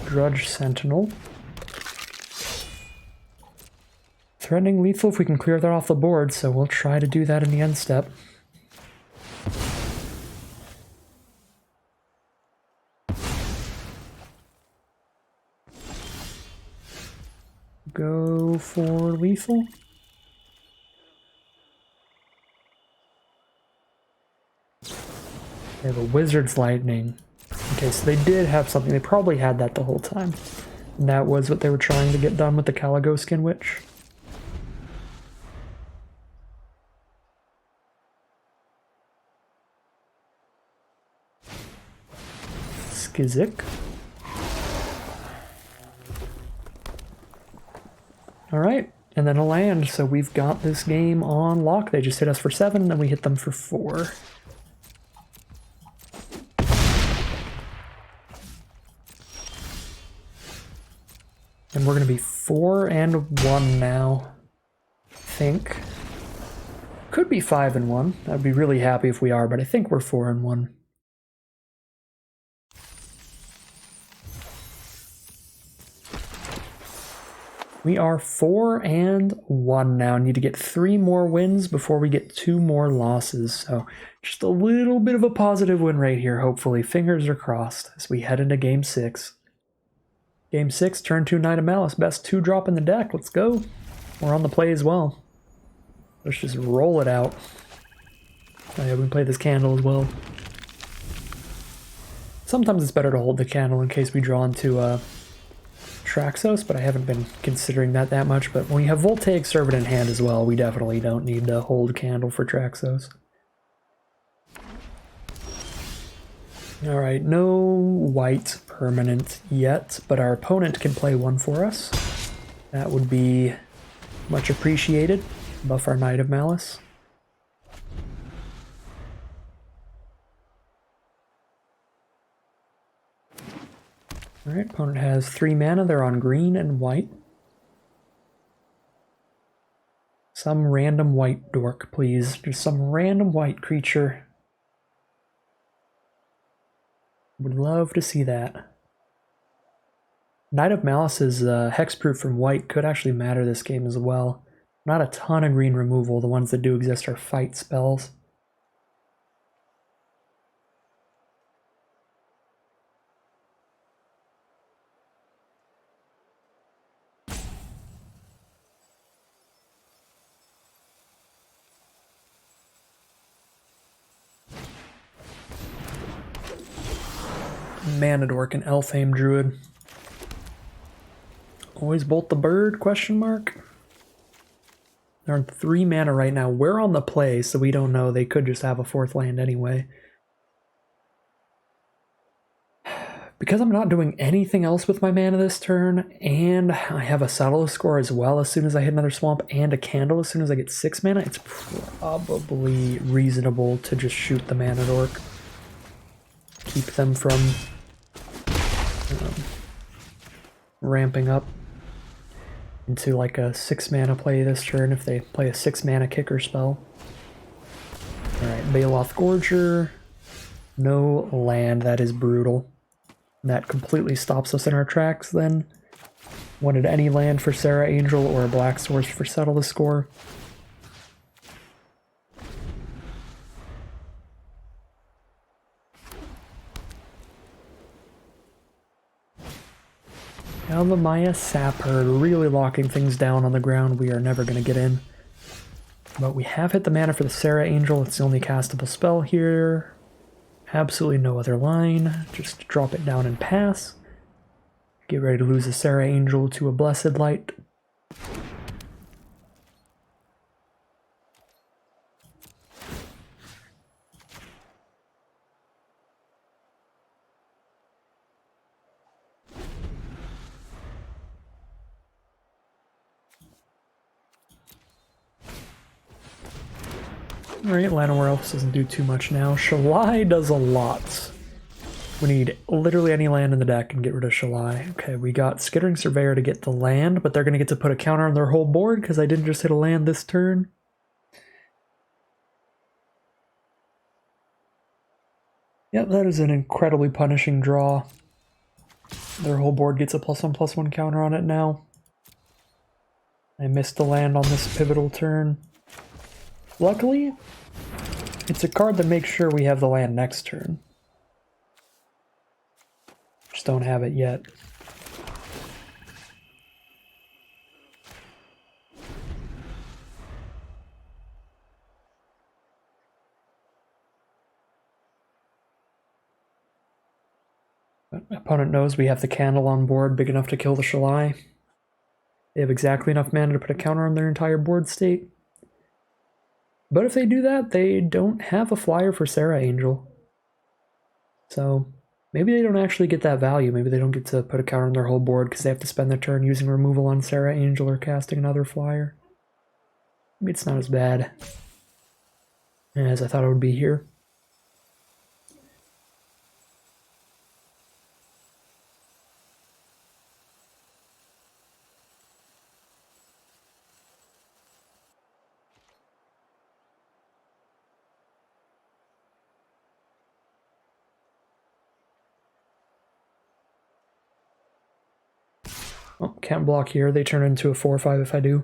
Drudge Sentinel. Threatening lethal if we can clear that off the board, so we'll try to do that in the end step. Go for lethal. They have a Wizard's Lightning. Okay, so they did have something. They probably had that the whole time. And that was what they were trying to get done with the Caligo Skin Witch. Skizik. Alright, and then a land, so we've got this game on lock. They just hit us for 7, and then we hit them for 4. And we're going to be 4-1 now, I think. Could be 5-1. I'd be really happy if we are, but I think we're 4-1. We are 4-1 now. Need to get 3 more wins before we get 2 more losses. So just a little bit of a positive win right here, hopefully. Fingers are crossed as we head into Game 6. Game 6, turn 2, Knight of Malice. Best 2-drop in the deck. Let's go. We're on the play as well. Let's just roll it out. Oh yeah, we can play this candle as well. Sometimes it's better to hold the candle in case we draw into Traxos, but I haven't been considering that much. But when you have Voltaic Servant in hand as well, we definitely don't need to hold candle for Traxos. Alright, no white permanent yet, but our opponent can play one for us. That would be much appreciated. Buff our Knight of Malice. Alright, opponent has 3 mana. They're on green and white. Some random white dork, please. Just some random white creature. Would love to see that. Knight of Malice's hexproof from white could actually matter this game as well. Not a ton of green removal. The ones that do exist are fight spells. Manadork and Elfhame Druid. Always bolt the bird, question mark? They're on 3 mana right now. We're on the play, so we don't know. They could just have a 4th land anyway. Because I'm not doing anything else with my mana this turn, and I have a Saddle Score as well as soon as I hit another swamp, and a candle as soon as I get 6 mana, it's probably reasonable to just shoot the Manadork. Keep them from ramping up into like a 6 mana play this turn if they play a 6 mana kicker spell. Alright, Baloth Gorger. No land, that is brutal. That completely stops us in our tracks then. Wanted any land for Sarah Angel or a Black Source for Settle the Score. Now the Maya Sapherd, really locking things down on the ground. We are never going to get in. But we have hit the mana for the Sarah Angel. It's the only castable spell here. Absolutely no other line. Just drop it down and pass. Get ready to lose the Sarah Angel to a Blessed Light. Alright, Llanowar Elves doesn't do too much now. Shalai does a lot. We need literally any land in the deck and get rid of Shalai. Okay, we got Skittering Surveyor to get the land, but they're going to get to put a counter on their whole board because I didn't just hit a land this turn. Yeah, that is an incredibly punishing draw. Their whole board gets a +1/+1 counter on it now. I missed the land on this pivotal turn. Luckily, it's a card that makes sure we have the land next turn. Just don't have it yet. But my opponent knows we have the Candle on board big enough to kill the Shalai. They have exactly enough mana to put a counter on their entire board state. But if they do that, they don't have a flyer for Serra Angel. So maybe they don't actually get that value. Maybe they don't get to put a counter on their whole board because they have to spend their turn using removal on Serra Angel or casting another flyer. Maybe it's not as bad as I thought it would be here. Oh, can't block here. They turn into a 4/5 if I do.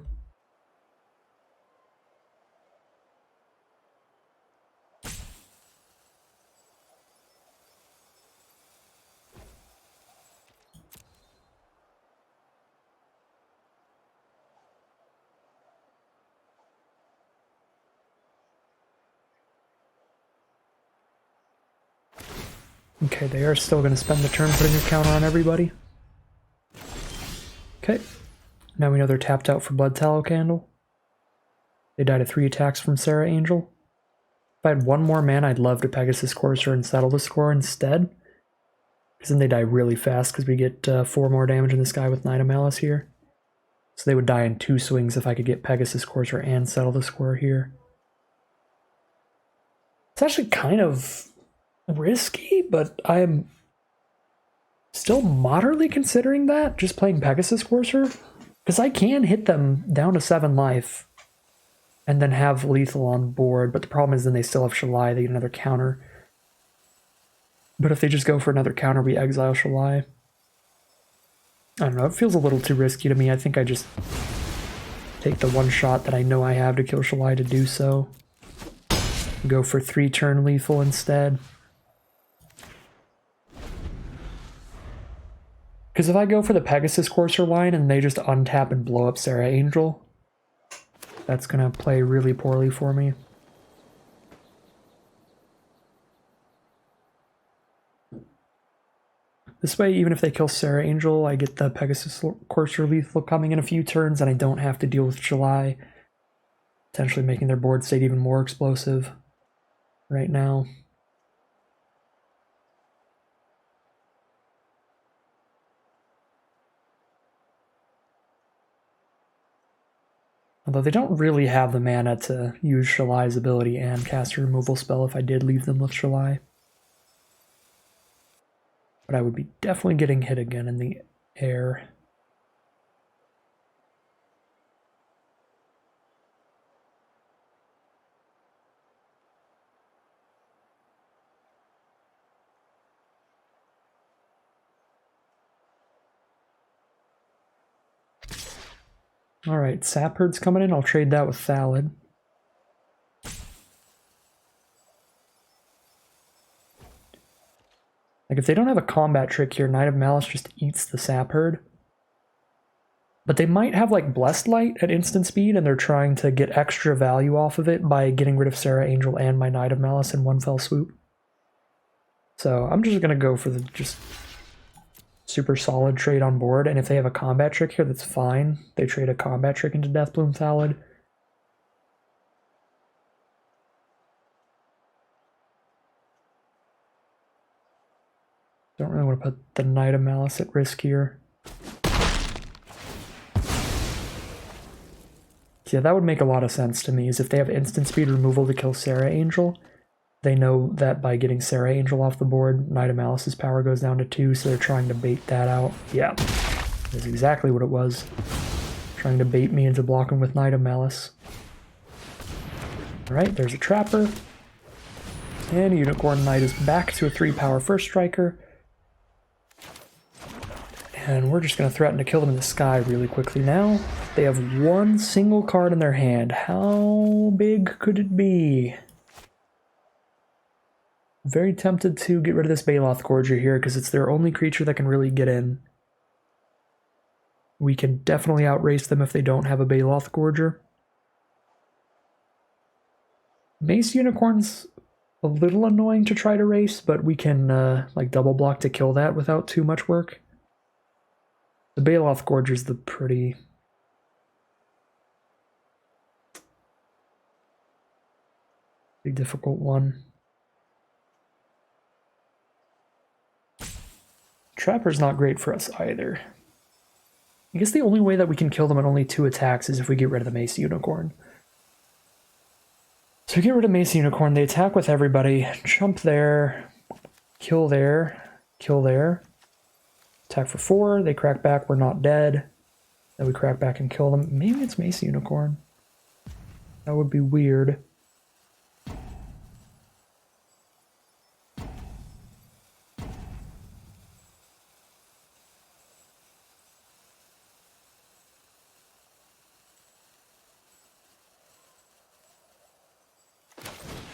Okay, they are still going to spend the turn putting a counter on everybody. Okay, now we know they're tapped out for Blood Tallow Candle. They died to 3 attacks from Serra Angel. If I had one more mana, I'd love to Pegasus Courser and settle the score instead. Because then they die really fast because we get 4 more damage in this guy with Knight of Malice here. So they would die in 2 swings if I could get Pegasus Courser and settle the score here. It's actually kind of risky, but I'm still moderately considering that, just playing Pegasus Courser, because I can hit them down to 7 life and then have lethal on board, but the problem is then they still have Shalai, they get another counter. But if they just go for another counter, we exile Shalai. I don't know, it feels a little too risky to me. I think I just take the one shot that I know I have to kill Shalai to do so. Go for 3 turn lethal instead. Because if I go for the Pegasus Courser line and they just untap and blow up Serra Angel, that's going to play really poorly for me. This way, even if they kill Serra Angel, I get the Pegasus Courser lethal coming in a few turns and I don't have to deal with Shalai, potentially making their board state even more explosive right now. Although they don't really have the mana to use Shalai's ability and cast a removal spell if I did leave them with Shalai. But I would be definitely getting hit again in the air. Alright, Sapherd's coming in. I'll trade that with Thallid. Like, if they don't have a combat trick here, Knight of Malice just eats the Sapherd. But they might have, like, Blessed Light at instant speed, and they're trying to get extra value off of it by getting rid of Serra Angel and my Knight of Malice in one fell swoop. So I'm just going to go for the just super solid trade on board, and if they have a combat trick here, that's fine. They trade a combat trick into Deathbloom Thallid. Don't really want to put the Knight of Malice at risk here. So yeah, that would make a lot of sense to me, is if they have instant speed removal to kill Sarah Angel, they know that by getting Sarah Angel off the board, Knight of Malice's power goes down to 2, so they're trying to bait that out. Yeah, that's exactly what it was. Trying to bait me into blocking with Knight of Malice. Alright, there's a Trapper. And Unicorn Knight is back to a 3 power first striker. And we're just going to threaten to kill them in the sky really quickly now. They have one single card in their hand. How big could it be? Very tempted to get rid of this Baloth Gorger here because it's their only creature that can really get in. We can definitely outrace them if they don't have a Baloth Gorger. Mace Unicorn's a little annoying to try to race, but we can like double block to kill that without too much work. The Baloth Gorger's the pretty difficult one. Trapper's not great for us either. I guess the only way that we can kill them at only 2 attacks is if we get rid of the Mace Unicorn. So we get rid of Mace Unicorn, they attack with everybody, jump there, kill there, kill there. Attack for 4, they crack back, we're not dead. Then we crack back and kill them. Maybe it's Mace Unicorn. That would be weird.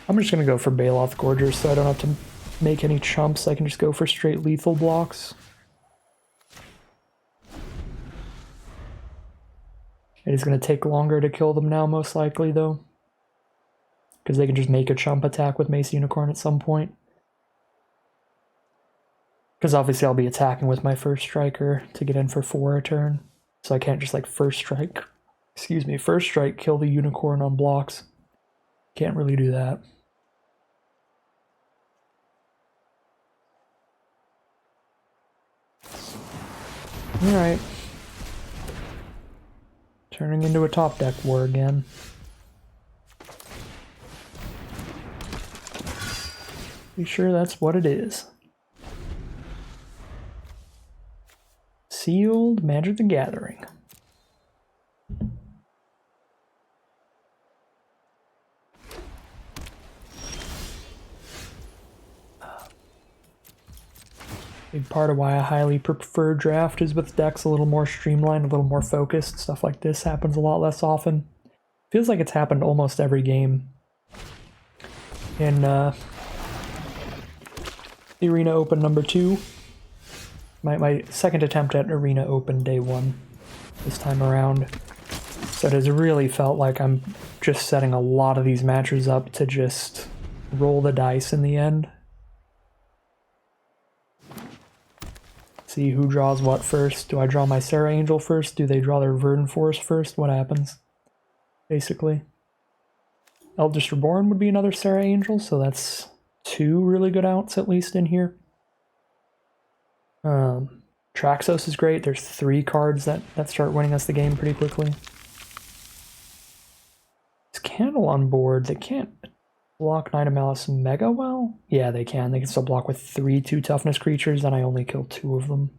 I'm just going to go for Baloth Gorger so I don't have to make any chumps. I can just go for straight lethal blocks. It is going to take longer to kill them now, most likely, though. Because they can just make a chump attack with Mace Unicorn at some point. Because obviously I'll be attacking with my first striker to get in for 4 a turn. So I can't just like first strike, kill the Unicorn on blocks. Can't really do that. Alright. Turning into a top deck war again. Be sure that's what it is. Sealed Magic the Gathering. Big part of why I highly prefer draft is with decks a little more streamlined, a little more focused. Stuff like this happens a lot less often. Feels like it's happened almost every game. In the Arena Open number 2. My second attempt at Arena Open day 1 this time around. So it has really felt like I'm just setting a lot of these matches up to just roll the dice in the end. See who draws what first. Do I draw my Sarah Angel first? Do they draw their Verdant Forest first? What happens? Basically. Eldritch Reborn would be another Sarah Angel, so that's 2 really good outs at least in here. Traxos is great. There's 3 cards that start winning us the game pretty quickly. Is Candle on board? They can't block Knight of Malice mega well? Yeah, they can. They can still block with 3 2-toughness creatures, and I only kill 2 of them.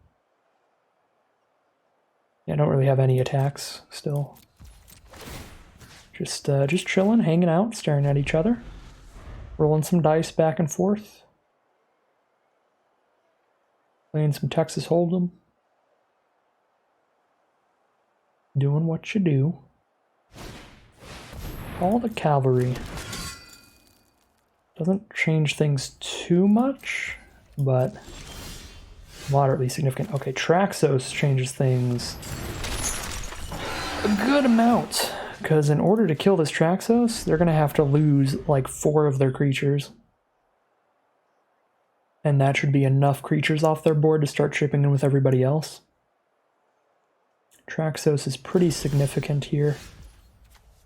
Yeah, I don't really have any attacks still. Just chilling, hanging out, staring at each other. Rolling some dice back and forth. Playing some Texas Hold'em. Doing what you do. All the cavalry. Doesn't change things too much, but moderately significant. Okay, Traxos changes things a good amount, because in order to kill this Traxos, they're going to have to lose like 4 of their creatures. And that should be enough creatures off their board to start chipping in with everybody else. Traxos is pretty significant here.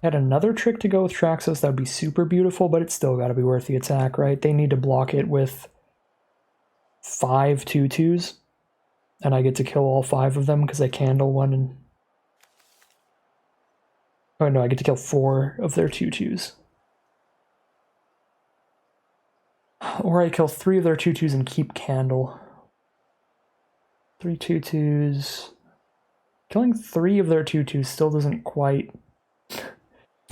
Had another trick to go with Traxos that would be super beautiful, but it's still got to be worth the attack, right? They need to block it with 5 2/2s, and I get to kill all 5 of them because I candle one and... Oh no, I get to kill 4 of their 2/2s. Or I kill 3 of their 2/2s and keep Candle. 3 2/2s. Killing 3 of their 2/2s still doesn't quite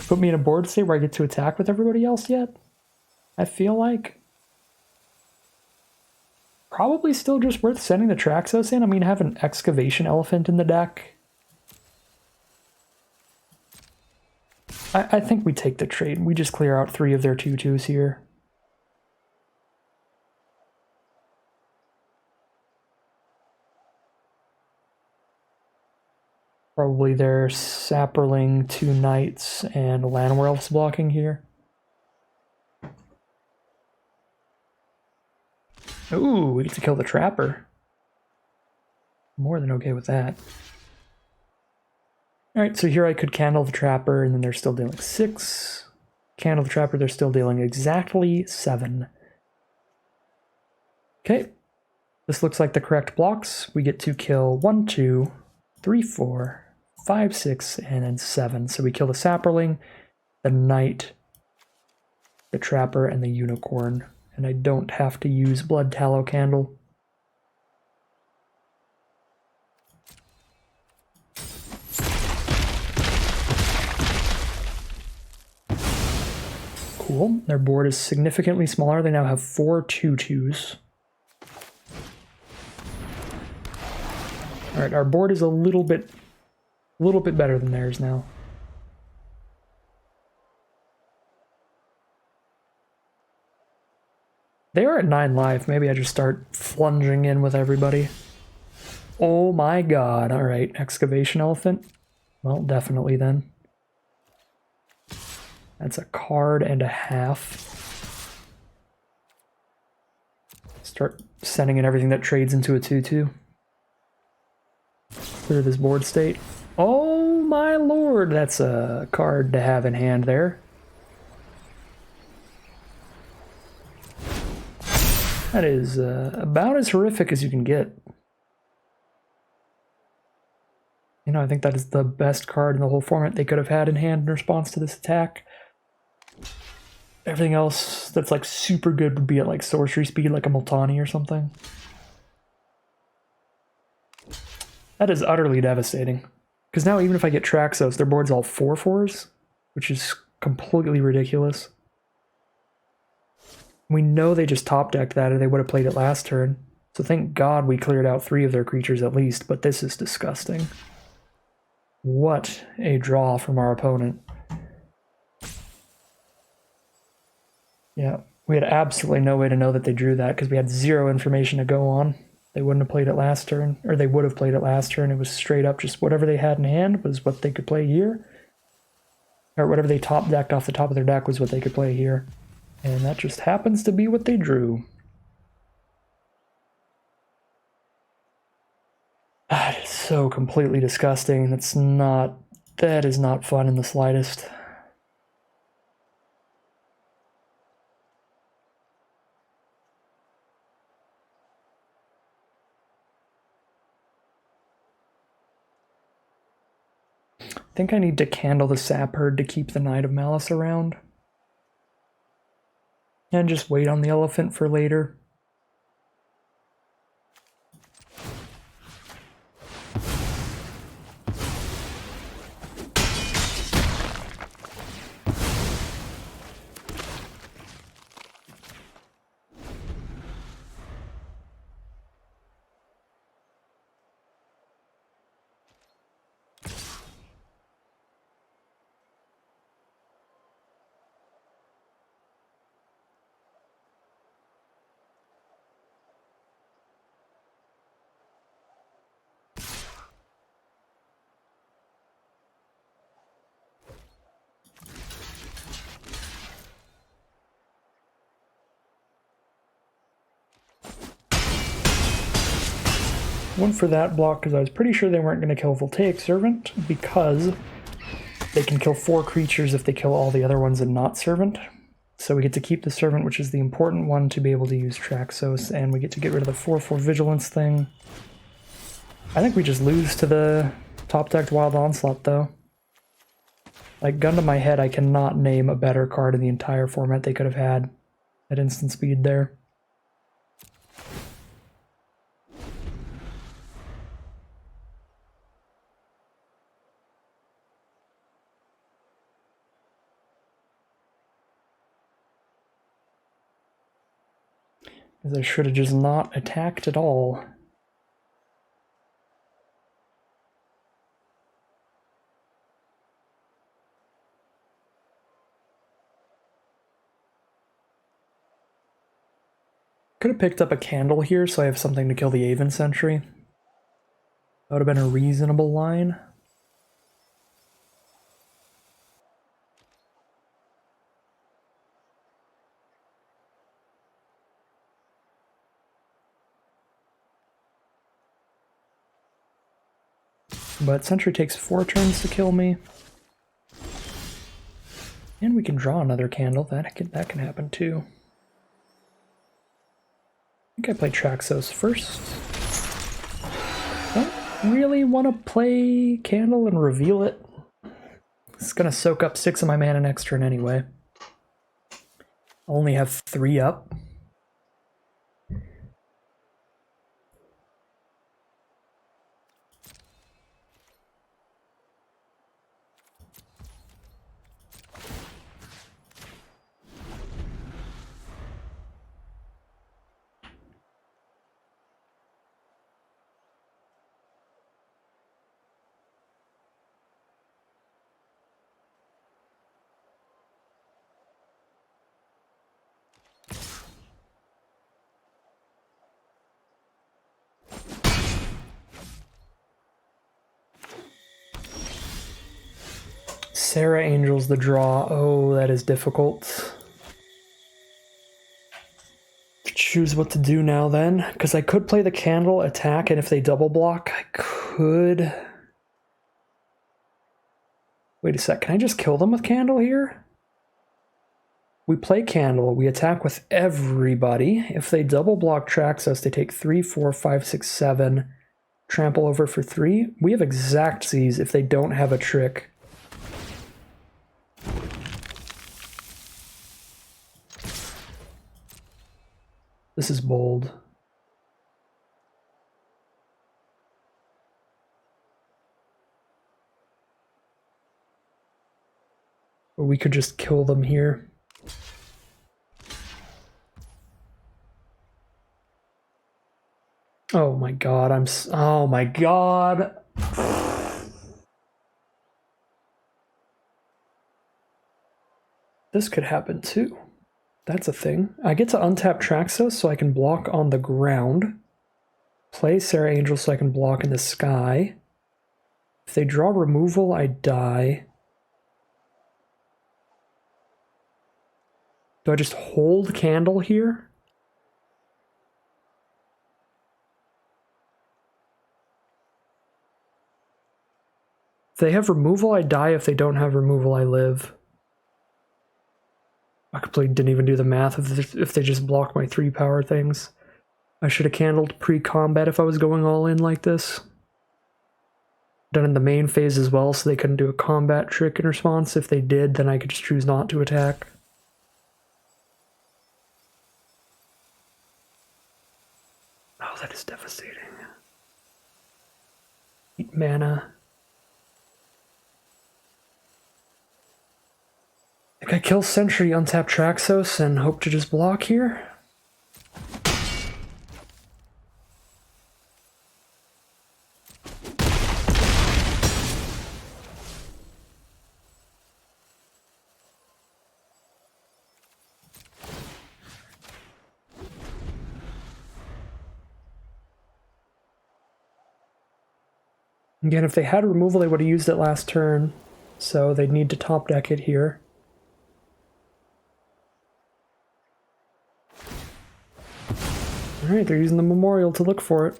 put me in a board state where I get to attack with everybody else yet. I feel like probably still just worth sending the Traxos in. I mean, have an Excavation Elephant in the deck. I think we take the trade. We just clear out 3 of their 2/2s here. Probably their Sapperling, 2 Knights, and Landwerelf's blocking here. Ooh, we get to kill the Trapper. More than okay with that. Alright, so here I could Candle the Trapper, and then they're still dealing 6. Candle the Trapper, they're still dealing exactly 7. Okay, this looks like the correct blocks. We get to kill 1, 2, 3, 4, 5, 6, and then 7. So we kill the Sapperling, the Knight, the Trapper, and the Unicorn. And I don't have to use Blood Tallow Candle. Cool. Their board is significantly smaller. They now have 4 2/2s. Alright, our board is a little bit better than theirs now. They are at 9 life. Maybe I just start flunging in with everybody. Oh my god. Alright, Excavation Elephant. Well, definitely then. That's a card and a half. Start sending in everything that trades into a 2/2. Clear this board state. Oh my lord, that's a card to have in hand there. That is about as horrific as you can get. You know, I think that is the best card in the whole format they could have had in hand in response to this attack. Everything else that's like super good would be at like sorcery speed, like a Multani or something. That is utterly devastating. Because now even if I get Traxos, their board's all 4/4s, which is completely ridiculous. We know they just top decked that or they would have played it last turn. So thank God we cleared out 3 of their creatures at least, but this is disgusting. What a draw from our opponent. Yeah, we had absolutely no way to know that they drew that because we had 0 information to go on. They wouldn't have played it last turn, or they would have played it last turn. It was straight up just whatever they had in hand was what they could play here. Or whatever they top decked off the top of their deck was what they could play here. And that just happens to be what they drew. That is so completely disgusting. That is not fun in the slightest. I think I need to Candle the Sap Herd to keep the Knight of Malice around. And just wait on the elephant for later. Went for that block because I was pretty sure they weren't going to kill Voltaic Servant because they can kill 4 creatures if they kill all the other ones and not Servant. So we get to keep the Servant, which is the important one to be able to use Traxos, and we get to get rid of the 4/4 Vigilance thing. I think we just lose to the top-decked Wild Onslaught, though. Like, gun to my head, I cannot name a better card in the entire format they could have had at instant speed there. Because I should have just not attacked at all. Could have picked up a candle here so I have something to kill the Aven Sentry. That would have been a reasonable line. But Sentry takes 4 turns to kill me. And we can draw another candle. That can happen too. I think I play Traxos first. Don't really want to play Candle and reveal it. It's going to soak up 6 of my mana next turn anyway. I only have 3 up. Sarah Angel's the draw. Oh, that is difficult. Choose what to do now then, because I could play the candle, attack, and if they double block, I could... Wait a sec, can I just kill them with candle here? We play candle, we attack with everybody. If they double block Traxos, they take 3, 4, 5, 6, 7. Trample over for 3. We have exact Z's if they don't have a trick. This is bold. Or we could just kill them here. Oh my god, oh my god. This could happen too. That's a thing. I get to untap Traxos so I can block on the ground. Play Sarah Angel so I can block in the sky. If they draw removal, I die. Do I just hold candle here? If they have removal, I die. If they don't have removal, I live. I completely didn't even do the math if they just block my 3 power things. I should have candled pre-combat if I was going all in like this. Done in the main phase as well, so they couldn't do a combat trick in response. If they did, then I could just choose not to attack. Oh, that is devastating. Eat mana. I think I kill Sentry, untap Traxos, and hope to just block here. Again, if they had removal, they would have used it last turn, so they'd need to top deck it here. Alright, they're using the memorial to look for it.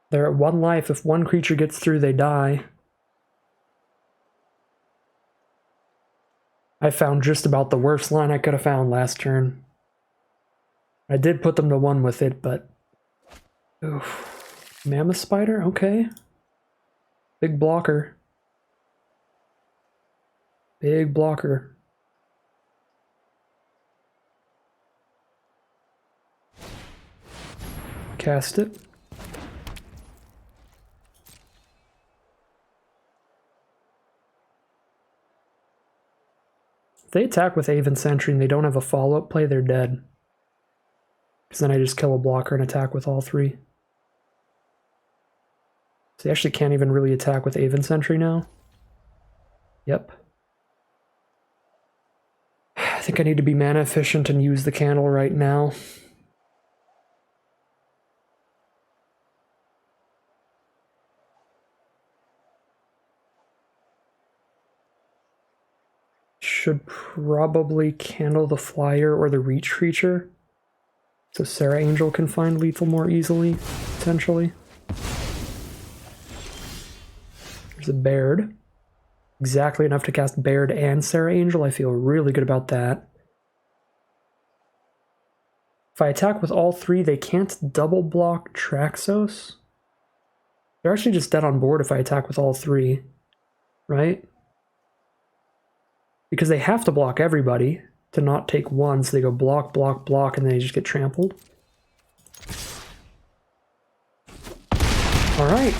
They're at 1 life. If one creature gets through, they die. I found just about the worst line I could have found last turn. I did put them to 1 with it, but... Oof. Mammoth Spider? Okay. Big blocker. Big blocker. Cast it. If they attack with Aven Sentry and they don't have a follow-up play, they're dead. Because then I just kill a blocker and attack with all three. So they actually can't even really attack with Aven Sentry now. Yep. I think I need to be mana efficient and use the candle right now. Should probably candle the flyer or the reach creature. So Sarah Angel can find lethal more easily, potentially. There's a Baird. Exactly enough to cast Baird and Sarah Angel. I feel really good about that. If I attack with all three, they can't double block Traxos. They're actually just dead on board if I attack with all three, right? Because they have to block everybody to not take one, so they go block, block, block, and then they just get trampled. Alright.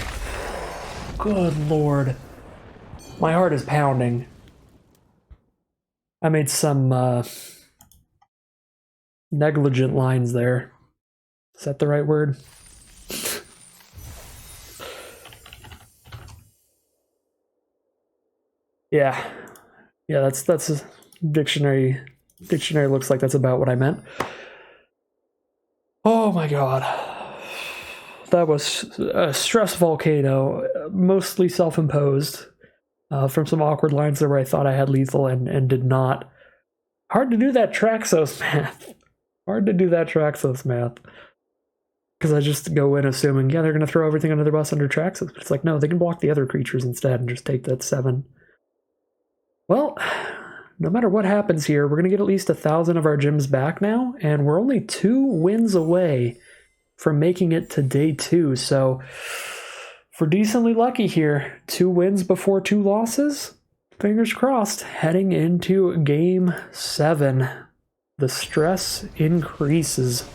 Good lord. My heart is pounding. I made some negligent lines there. Is that the right word? Yeah. Yeah, that's a dictionary. Dictionary looks like that's about what I meant. Oh my god. That was a stress volcano, mostly self-imposed. From some awkward lines there where I thought I had lethal and did not. Hard to do that Traxos math. Hard to do that Traxos math. Because I just go in assuming, yeah, they're going to throw everything under their bus under Traxos. But it's like, no, they can block the other creatures instead and just take that 7. Well, no matter what happens here, we're going to get at least 1,000 of our gems back now. And we're only 2 wins away from making it to day 2. So if we're decently lucky here, 2 wins before 2 losses. Fingers crossed, heading into game 7. The stress increases.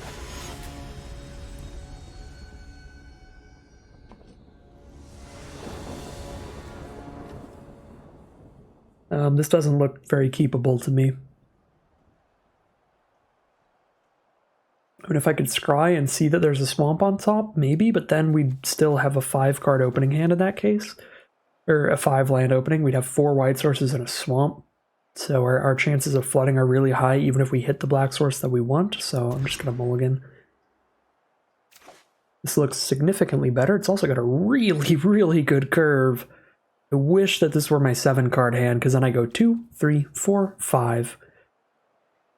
This doesn't look very keepable to me. I mean, if I could scry and see that there's a swamp on top, maybe, but then we'd still have a 5-card opening hand in that case. Or a 5-land opening. We'd have 4 white sources and a swamp. So our chances of flooding are really high, even if we hit the black source that we want. So I'm just going to mulligan. This looks significantly better. It's also got a really, really good curve. I wish that this were my 7-card hand, because then I go 2, 3, 4, 5.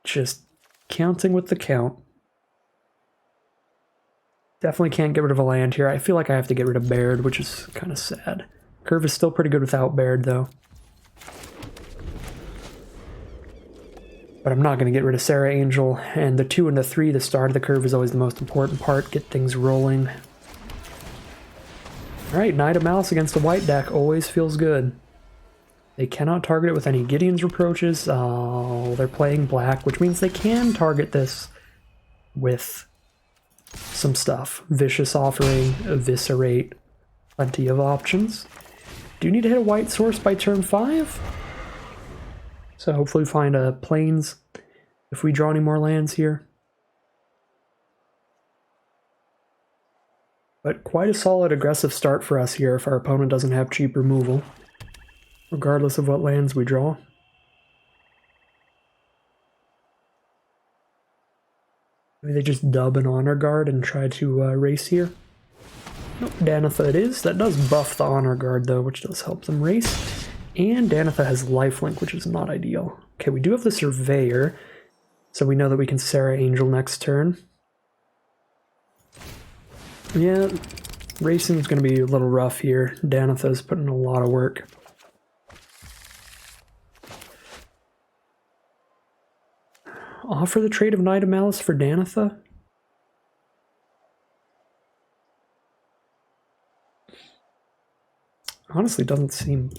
Just counting with the count. Definitely can't get rid of a land here. I feel like I have to get rid of Baird, which is kind of sad. Curve is still pretty good without Baird, though. But I'm not going to get rid of Sarah Angel. And the 2 and the 3, the start of the curve is always the most important part. Get things rolling. Alright, Knight of Malice against a white deck always feels good. They cannot target it with any Gideon's Reproaches. Oh, they're playing black, which means they can target this with some stuff. Vicious Offering, Eviscerate, plenty of options. Do need to hit a white source by turn 5. So hopefully find a plains if we draw any more lands here. But quite a solid aggressive start for us here if our opponent doesn't have cheap removal, regardless of what lands we draw. Maybe they just dub an Honor Guard and try to race here. Nope, Danitha it is. That does buff the Honor Guard though, which does help them race. And Danitha has lifelink, which is not ideal. Okay, we do have the Surveyor, so we know that we can Sarah Angel next turn. Yeah, racing is going to be a little rough here. Danitha's putting in a lot of work. Offer the trade of Knight of Malice for Danitha? honestly doesn't seem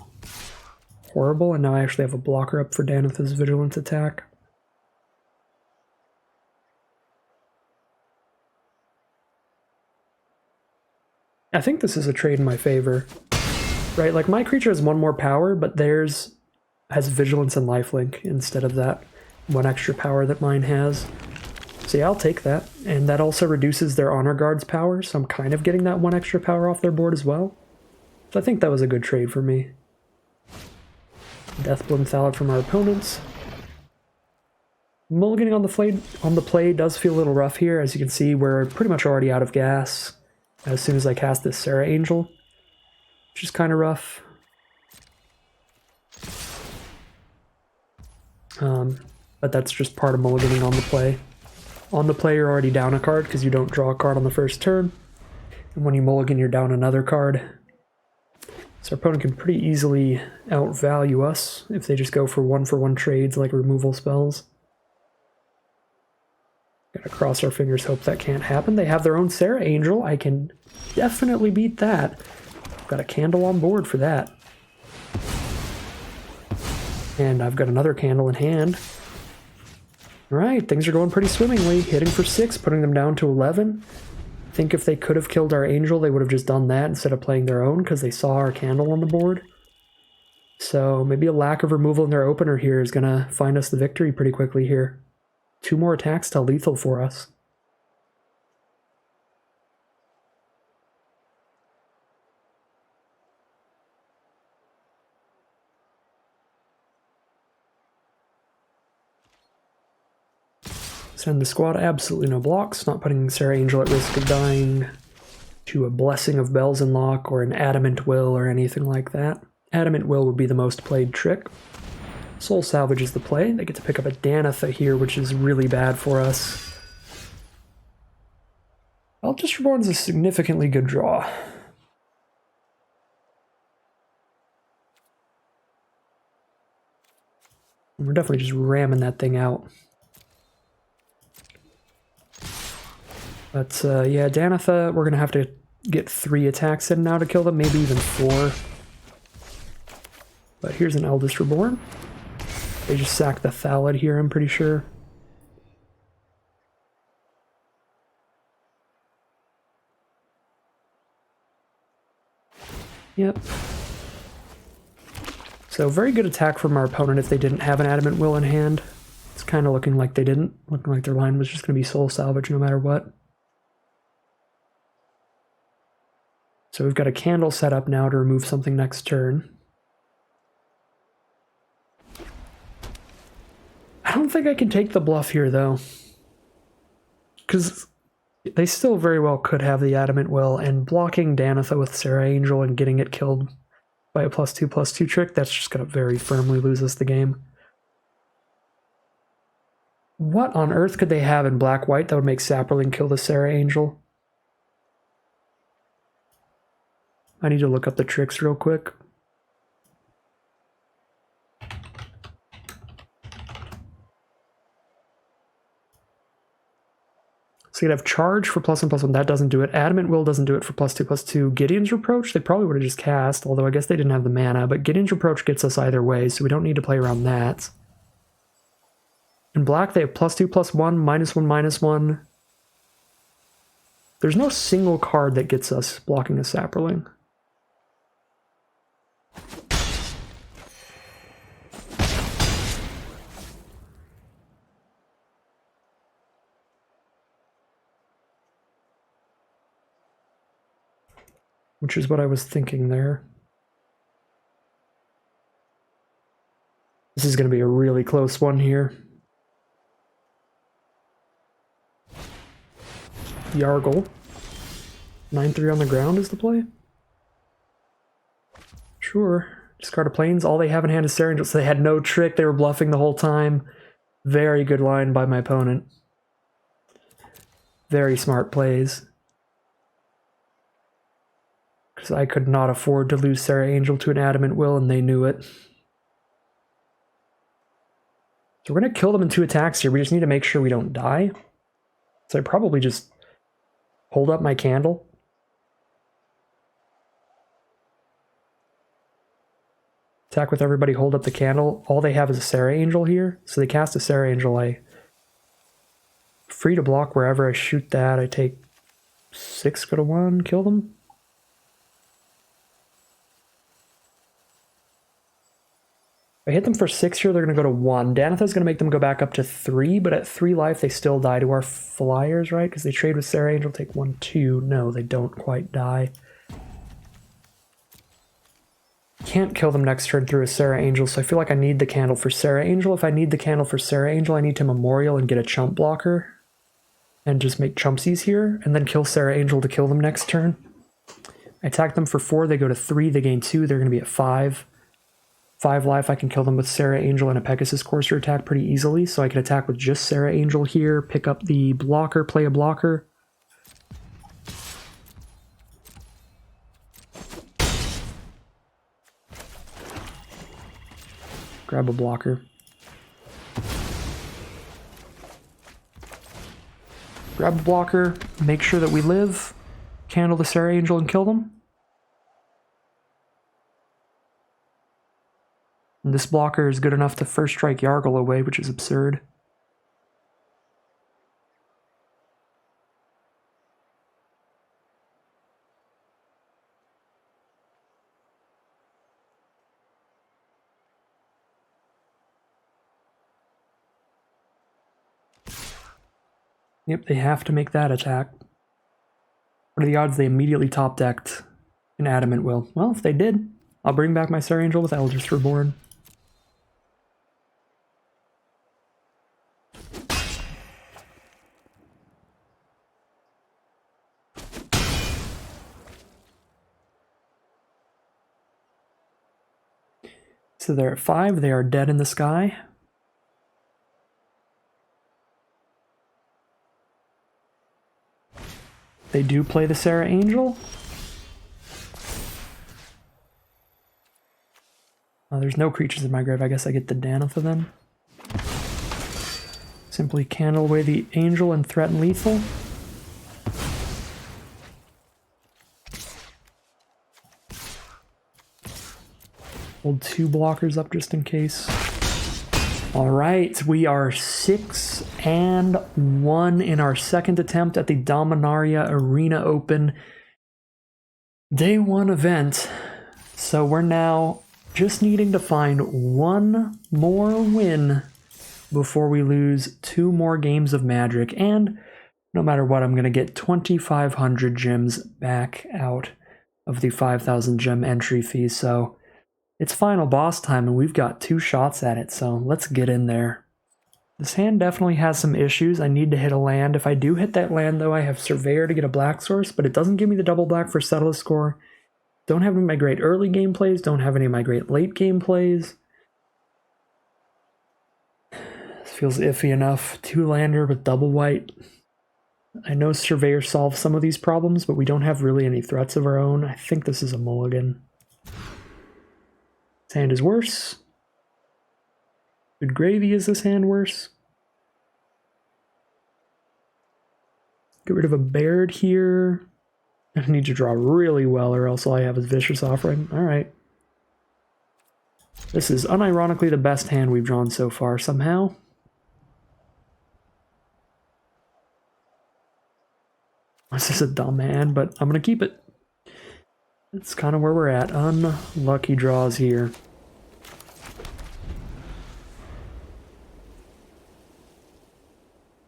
horrible, and now I actually have a blocker up for Danitha's Vigilance attack. I think this is a trade in my favor, right? Like, my creature has one more power, but theirs has Vigilance and Lifelink instead of that one extra power that mine has. So yeah, I'll take that. And that also reduces their Honor Guard's power, so I'm kind of getting that one extra power off their board as well. So I think that was a good trade for me. Deathbloom Thallid from our opponents. Mulliganing on the play does feel a little rough here. As you can see, we're pretty much already out of gas as soon as I cast this Serra Angel, which is kind of rough. But that's just part of mulliganing on the play. On the play, you're already down a card because you don't draw a card on the first turn. And when you mulligan, you're down another card. So our opponent can pretty easily outvalue us if they just go for one trades like removal spells. Gotta cross our fingers, hope that can't happen. They have their own Serra Angel. I can definitely beat that. Got a candle on board for that. And I've got another candle in hand. Alright, things are going pretty swimmingly. Hitting for 6, putting them down to 11. I think if they could have killed our angel, they would have just done that instead of playing their own because they saw our candle on the board. So maybe a lack of removal in their opener here is going to find us the victory pretty quickly here. 2 more attacks till lethal for us. Send the squad, absolutely no blocks, not putting Serra Angel at risk of dying to a Blessing of Bells and Lock or an Adamant Will or anything like that. Adamant Will would be the most played trick. Soul Salvage is the play. They get to pick up a Danitha here, which is really bad for us. Eldritch Reborn is a significantly good draw. And we're definitely just ramming that thing out. But yeah, Danitha, we're going to have to get 3 attacks in now to kill them, maybe even 4. But here's an Eldest Reborn. They just sacked the Thallid here, I'm pretty sure. Yep. So very good attack from our opponent if they didn't have an Adamant Will in hand. It's kind of looking like they didn't. Looking like their line was just going to be Soul Salvage no matter what. So we've got a candle set up now to remove something next turn. I don't think I can take the bluff here, though. Because they still very well could have the Adamant Will, and blocking Danitha with Serra Angel and getting it killed by a +2/+2 trick, that's just going to very firmly lose us the game. What on earth could they have in black-white that would make Saproling kill the Serra Angel? I need to look up the tricks real quick. So you'd have Charge for +1/+1, that doesn't do it. Adamant Will doesn't do it for +2/+2. Gideon's Reproach, they probably would have just cast, although I guess they didn't have the mana, but Gideon's Reproach gets us either way, so we don't need to play around that. In black, they have +2/+1, -1/-1. There's no single card that gets us blocking a Saproling. Which is what I was thinking there. This is going to be a really close one here. Yargle. 9/3 on the ground is the play? Sure. Discard a Plains. All they have in hand is Serra Angel, so they had no trick. They were bluffing the whole time. Very good line by my opponent. Very smart plays. Because I could not afford to lose Serra Angel to an Adamant Will, and they knew it. So we're going to kill them in 2 attacks here. We just need to make sure we don't die. So I probably just hold up my candle. Attack with everybody, hold up the candle. All they have is a Sarah Angel here, so they cast a Sarah Angel. I free to block wherever I shoot that. I take 6, go to 1, kill them. If I hit them for 6 here, they're going to go to 1. Danitha's going to make them go back up to 3, but at 3 life, they still die to our flyers, right? Because they trade with Sarah Angel, take 1, 2. No, they don't quite die. Can't kill them next turn through a Sarah Angel, so I feel like I need the candle for Sarah Angel. If I need the candle for Sarah Angel, I need to Memorial and get a chump blocker. And just make chumpsies here, and then kill Sarah Angel to kill them next turn. I attack them for 4, they go to 3, they gain 2, they're going to be at 5. 5 life, I can kill them with Sarah Angel and a Pegasus Courser attack pretty easily, so I can attack with just Sarah Angel here, pick up the blocker, play a blocker. Grab a blocker. Grab a blocker, make sure that we live, candle the Sarah Angel and kill them. And this blocker is good enough to first strike Yargle away, which is absurd. Yep, they have to make that attack. What are the odds they immediately top-decked an Adamant Will? Well, if they did, I'll bring back my Sarah Angel with Eldritch Reborn. So they're at 5, they are dead in the sky. They do play the Sarah Angel. There's no creatures in my grave. I guess I get the Danitha then. Simply candle away the Angel and threaten lethal. Hold 2 blockers up just in case. Alright, we are 6-1 in our second attempt at the Dominaria Arena Open Day 1 event. So we're now just needing to find 1 more win before we lose 2 more games of Magic. And no matter what, I'm going to get 2,500 gems back out of the 5,000 gem entry fee. So it's final boss time, and we've got 2 shots at it, so let's get in there. This hand definitely has some issues. I need to hit a land. If I do hit that land, though, I have Surveyor to get a black source, but it doesn't give me the double black for Settle a Score. Don't have any of my great early game plays, don't have any of my great late game plays. This feels iffy enough. 2-lander with double white. I know Surveyor solves some of these problems, but we don't have really any threats of our own. I think this is a mulligan. This hand is worse. Good gravy, is this hand worse? Get rid of a Baird here. I need to draw really well, or else all I have is Vicious Offering. Alright. This is unironically the best hand we've drawn so far, somehow. This is a dumb hand, but I'm going to keep it. It's kind of where we're at. Unlucky draws here.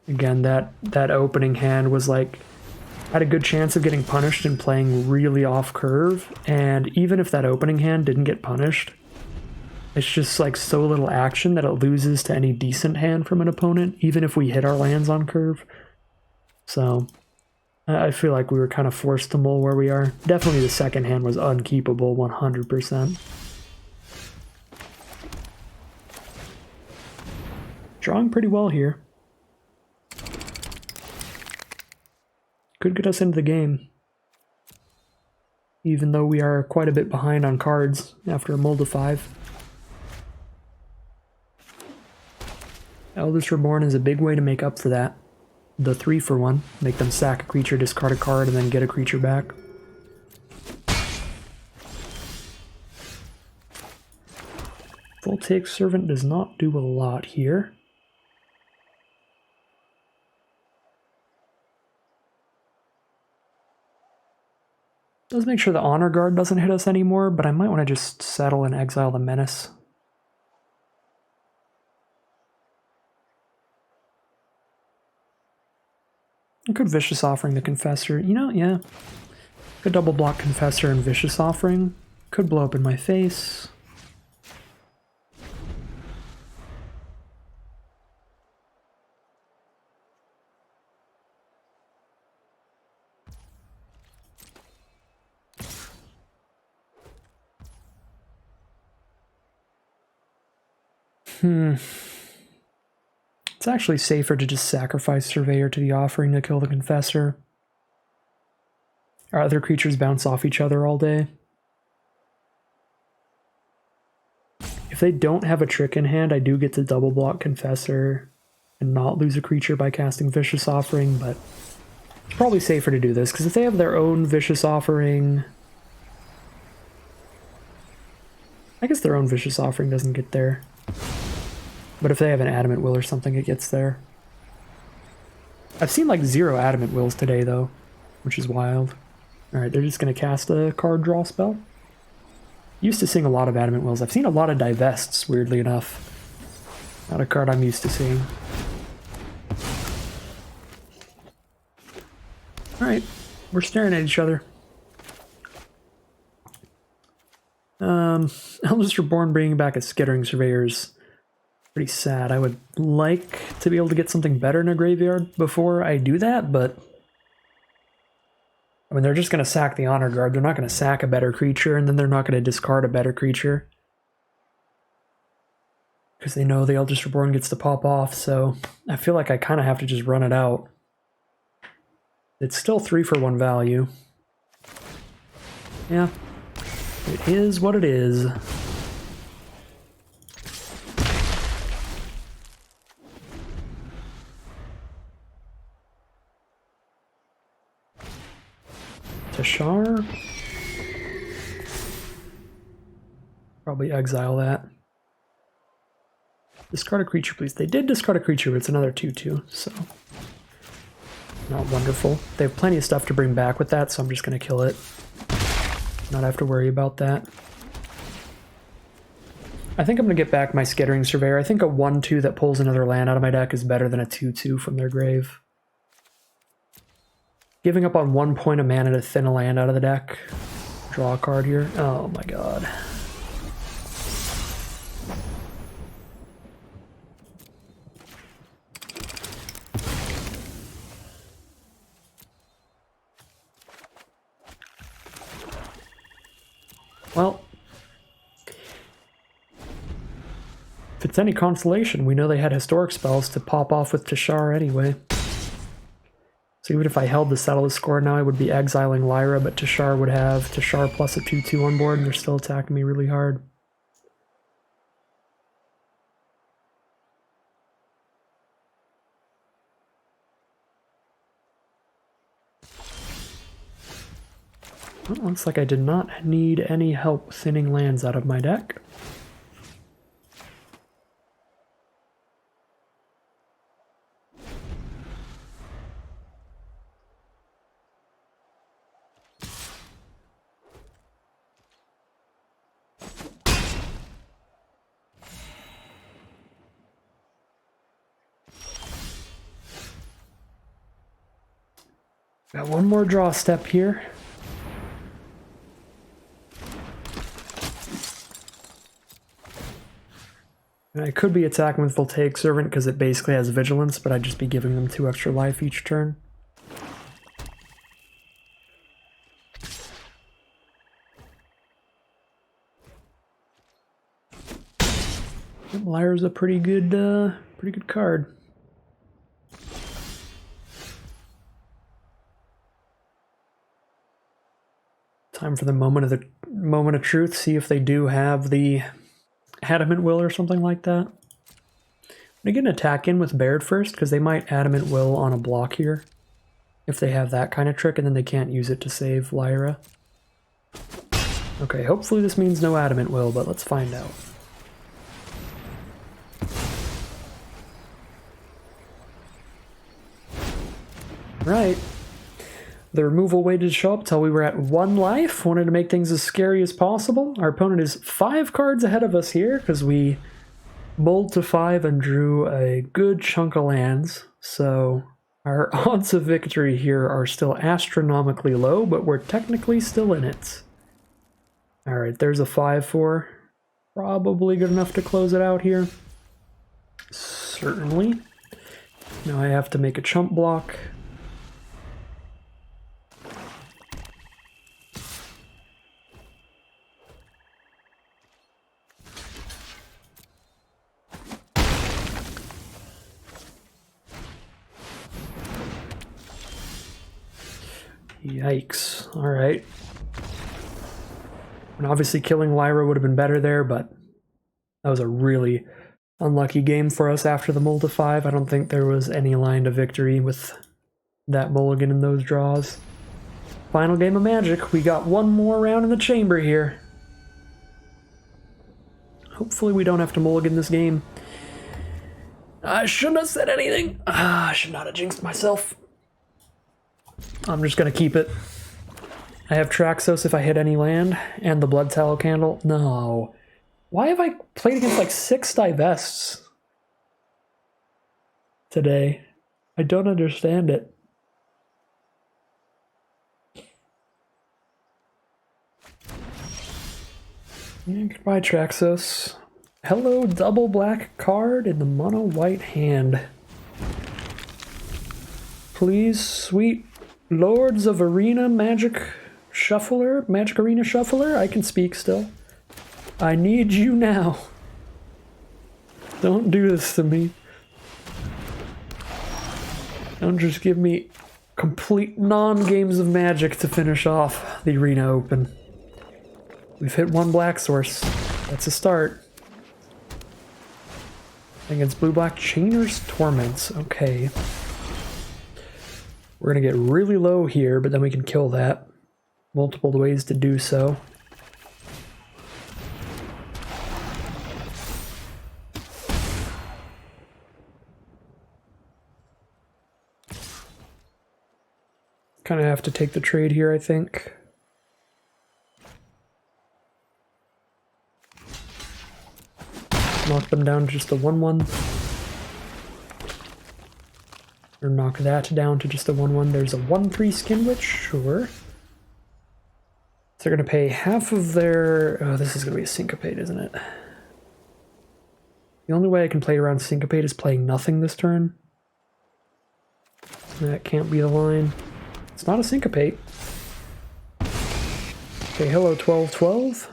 Again, that opening hand was like, had a good chance of getting punished and playing really off curve, and even if that opening hand didn't get punished, it's just like so little action that it loses to any decent hand from an opponent, even if we hit our lands on curve. So I feel like we were kind of forced to mull where we are. Definitely the second hand was unkeepable, 100%. Drawing pretty well here. Could get us into the game. Even though we are quite a bit behind on cards after a mull to 5. Eldritch Reborn is a big way to make up for that. The 3-for-1. Make them sack a creature, discard a card, and then get a creature back. Voltaic Servant does not do a lot here. Does make sure the Honor Guard doesn't hit us anymore, but I might want to just settle and exile the Menace. I could Vicious Offering the Confessor. You know, yeah. Could double block Confessor and Vicious Offering. Could blow up in my face. It's actually safer to just sacrifice Surveyor to the Offering to kill the Confessor. Our other creatures bounce off each other all day. If they don't have a trick in hand, I do get to double block Confessor and not lose a creature by casting Vicious Offering, but it's probably safer to do this, because if they have their own Vicious Offering... I guess their own Vicious Offering doesn't get there. But if they have an Adamant Will or something, it gets there. I've seen like 0 Adamant Wills today, though, which is wild. Alright, they're just going to cast a card draw spell. Used to seeing a lot of Adamant Wills. I've seen a lot of Divests, weirdly enough. Not a card I'm used to seeing. Alright, we're staring at each other. Eldest Reborn bringing back a Skittering Surveyor's pretty sad. I would like to be able to get something better in a graveyard before I do that, but... I mean, they're just going to sack the Honor Guard. They're not going to sack a better creature, and then they're not going to discard a better creature. Because they know the Eldest Reborn gets to pop off, so I feel like I kind of have to just run it out. It's still 3-for-1 value. Yeah. It is what it is. Tashar. Probably exile that. Discard a creature, please. They did discard a creature, but it's another 2/2, so... not wonderful. They have plenty of stuff to bring back with that, so I'm just going to kill it. Not have to worry about that. I think I'm going to get back my Skittering Surveyor. I think a 1/2 that pulls another land out of my deck is better than a 2/2 from their grave. Giving up on 1 point of mana to thin a land out of the deck. Draw a card here. Oh my god. Well, if it's any consolation, we know they had historic spells to pop off with Tashar anyway. So even if I held to settle the score now, I would be exiling Lyra, but Tashar would have Tashar plus a 2/2 on board, and they're still attacking me really hard. Well, looks like I did not need any help thinning lands out of my deck. Got one more draw step here. And I could be attacking with Voltaic Servant because it basically has Vigilance, but I'd just be giving them 2 extra life each turn. Lyra's a pretty good card. Time for the moment of truth. See if they do have the Adamant Will or something like that. I'm gonna get an attack in with Baird first, because they might Adamant Will on a block here. If they have that kind of trick, and then they can't use it to save Lyra. Okay, hopefully this means no Adamant Will, but let's find out. Right. The removal waited to show up till we were at 1 life. Wanted to make things as scary as possible. Our opponent is 5 cards ahead of us here because we bowled to 5 and drew a good chunk of lands. So our odds of victory here are still astronomically low, but we're technically still in it. Alright, there's a 5-4. Probably good enough to close it out here. Certainly. Now I have to make a chump block. Yikes. Alright. And obviously killing Lyra would have been better there, but that was a really unlucky game for us after the mull to 5. I don't think there was any line to victory with that mulligan in those draws. Final game of Magic. We got one more round in the chamber here. Hopefully we don't have to mulligan this game. I shouldn't have said anything. I should not have jinxed myself. I'm just going to keep it. I have Traxos if I hit any land, and the Blood Tallow Candle. No. Why have I played against like 6 divests today? I don't understand it. And goodbye, Traxos. Hello, double black card in the mono white hand. Please, sweet Lords of Arena Magic Shuffler, Magic Arena Shuffler, I can speak still. I need you now. Don't do this to me. Don't just give me complete non-games of Magic to finish off the Arena Open. We've hit 1 black source. That's a start. Against blue-black Chainer's Torments. Okay. We're gonna get really low here, but then we can kill that. Multiple ways to do so. Kind of have to take the trade here, I think. Knock them down to just a 1-1. Or knock that down to just a 1-1. There's a 1-3 Skin Witch, sure. So they're going to pay half of their... Oh, this is going to be a Syncopate, isn't it? The only way I can play around Syncopate is playing nothing this turn. That can't be the line. It's not a Syncopate. Okay, hello 12-12.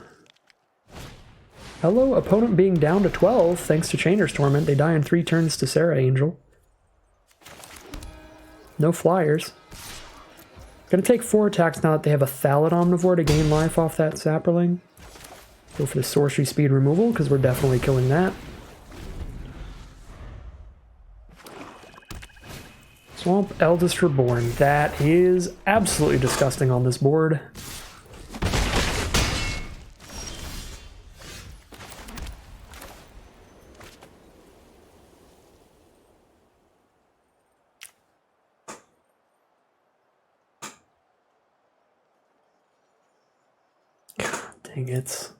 Hello, opponent being down to 12 thanks to Chainer's Torment. They die in 3 turns to Sarah Angel. No flyers. Gonna take 4 attacks now that they have a Thallid Omnivore to gain life off that Saproling. Go for the sorcery speed removal, because we're definitely killing that. Swamp Eldest Reborn. That is absolutely disgusting on this board. Dang it.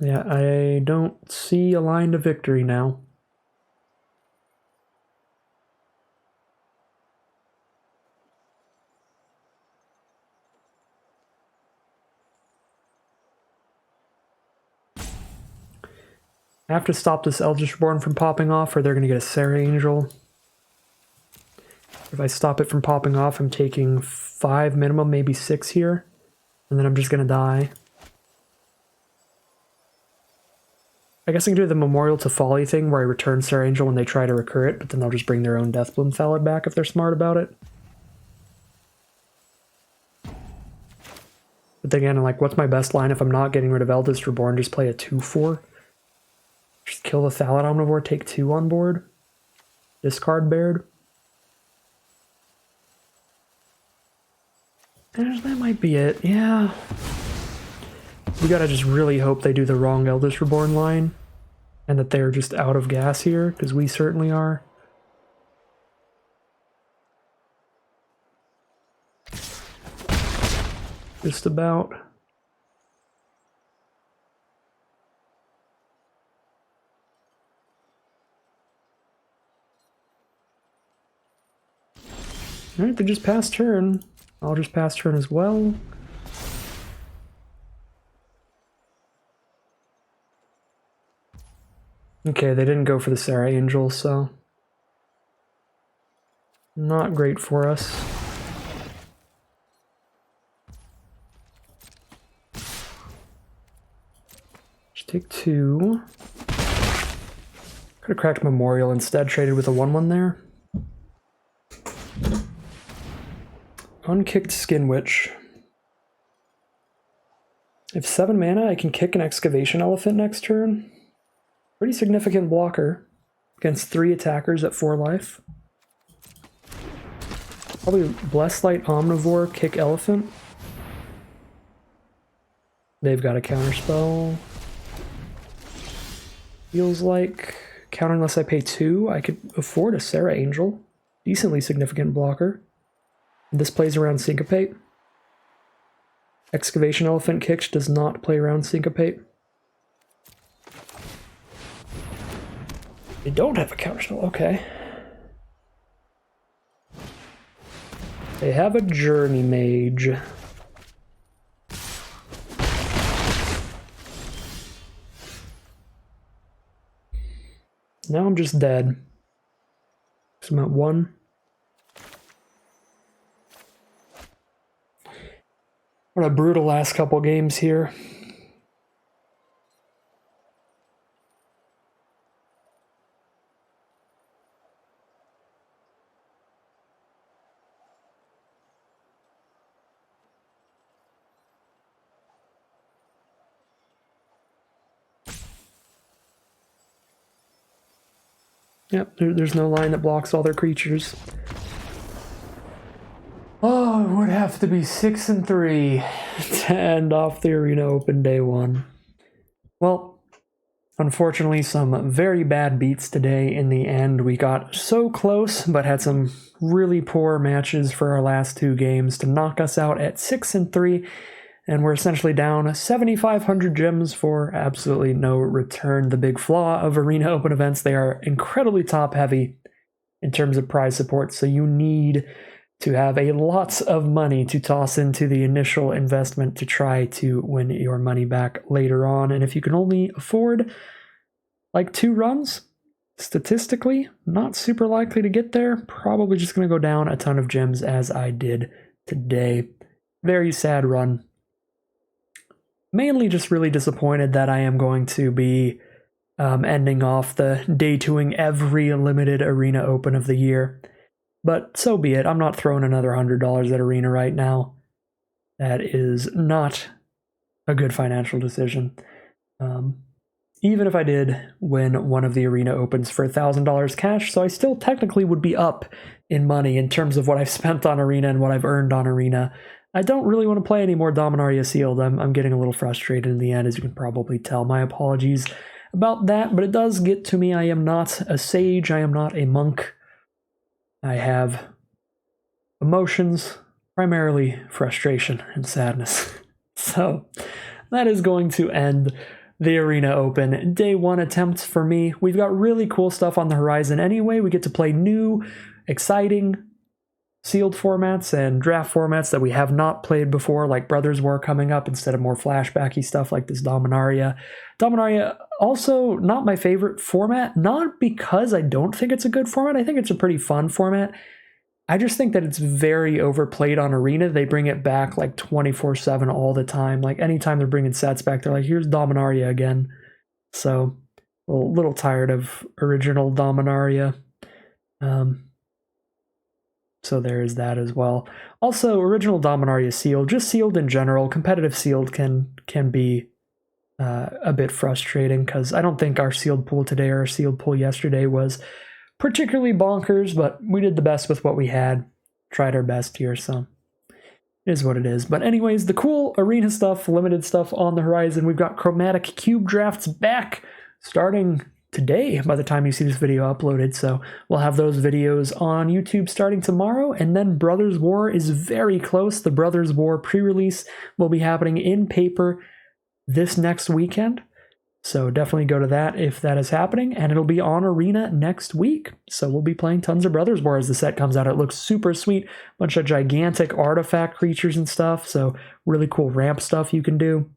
Yeah, I don't see a line to victory now. I have to stop this Eldritch Reborn from popping off, or they're going to get a Sarah Angel. If I stop it from popping off, I'm taking 5 minimum, maybe 6 here. And then I'm just going to die. I guess I can do the Memorial to Folly thing where I return Sarah Angel when they try to recur it, but then they'll just bring their own Deathbloom Thallid back if they're smart about it. But then again, I'm like, what's my best line if I'm not getting rid of Eldest Reborn? Just play a 2-4. Just kill the Thallid Omnivore, take 2 on board. Discard Baird. And that might be it, yeah. We gotta just really hope they do the wrong Eldest Reborn line and that they're just out of gas here, because we certainly are. Just about. Alright, they just passed turn. I'll just pass turn as well. Okay, they didn't go for the Sarah Angel, so not great for us. Just take 2. Could have cracked Memorial instead, traded with a 1/1 there. Unkicked Skin Witch. If 7 mana, I can kick an Excavation Elephant next turn. Pretty significant blocker against 3 attackers at 4 life. Probably Blessed Light Omnivore, kick Elephant. They've got a counterspell. Feels like counter unless I pay 2. I could afford a Sarah Angel. Decently significant blocker. This plays around Syncopate. Excavation Elephant Kick does not play around Syncopate. They don't have a counterspell, okay. They have a Journey Mage. Now I'm just dead. So I'm at 1. What a brutal last couple games here. Yep, there's no line that blocks all their creatures. Oh, it would have to be 6 and 3 to end off the Arena Open Day 1. Well, unfortunately, some very bad beats today in the end. We got so close, but had some really poor matches for our last 2 games to knock us out at 6 and 3, and we're essentially down 7,500 gems for absolutely no return. The big flaw of Arena Open events, they are incredibly top-heavy in terms of prize support, so you need to have a lot of money to toss into the initial investment to try to win your money back later on. And if you can only afford like 2 runs, statistically, not super likely to get there. Probably just going to go down a ton of gems as I did today. Very sad run. Mainly just really disappointed that I am going to be ending off the day 2ing every limited Arena Open of the year. But so be it. I'm not throwing another $100 at Arena right now. That is not a good financial decision. Even if I did win one of the Arena Opens for $1,000 cash, so I still technically would be up in money in terms of what I've spent on Arena and what I've earned on Arena. I don't really want to play any more Dominaria Sealed. I'm getting a little frustrated in the end, as you can probably tell. My apologies about that, but it does get to me. I am not a sage. I am not a monk. I have emotions, primarily frustration and sadness. So that is going to end the Arena Open Day 1 attempts for me. We've got really cool stuff on the horizon anyway. We get to play new, exciting sealed formats and draft formats that we have not played before, like Brothers War coming up instead of more flashbacky stuff like this Dominaria. Dominaria, also not my favorite format, not because I don't think it's a good format. I think it's a pretty fun format. I just think that it's very overplayed on Arena. They bring it back like 24/7 all the time. Like anytime they're bringing sets back, they're like, here's Dominaria again. So a little tired of original Dominaria. So there is that as well. Also, original Dominaria Sealed, just Sealed in general, competitive Sealed can be a bit frustrating because I don't think our Sealed pool today or our Sealed pool yesterday was particularly bonkers, but we did the best with what we had. Tried our best here, so Is what it is. But anyways, the cool arena stuff, limited stuff on the horizon. We've got chromatic cube drafts back starting today by the time you see this video uploaded. So we'll have those videos on YouTube starting tomorrow. And then Brothers War is very close. The Brothers War pre-release will be happening in paper this next weekend. So definitely go to that if that is happening, and it'll be on Arena next week. So we'll be playing tons of Brothers War as the set comes out. It looks super sweet, bunch of gigantic artifact creatures and stuff, so really cool ramp stuff you can do.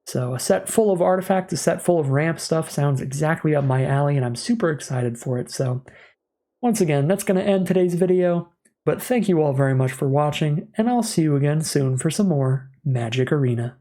So a set full of artifact, a set full of ramp stuff sounds exactly up my alley, and I'm super excited for it. So once again, that's going to end today's video, but thank you all very much for watching, and I'll see you again soon for some more Magic Arena.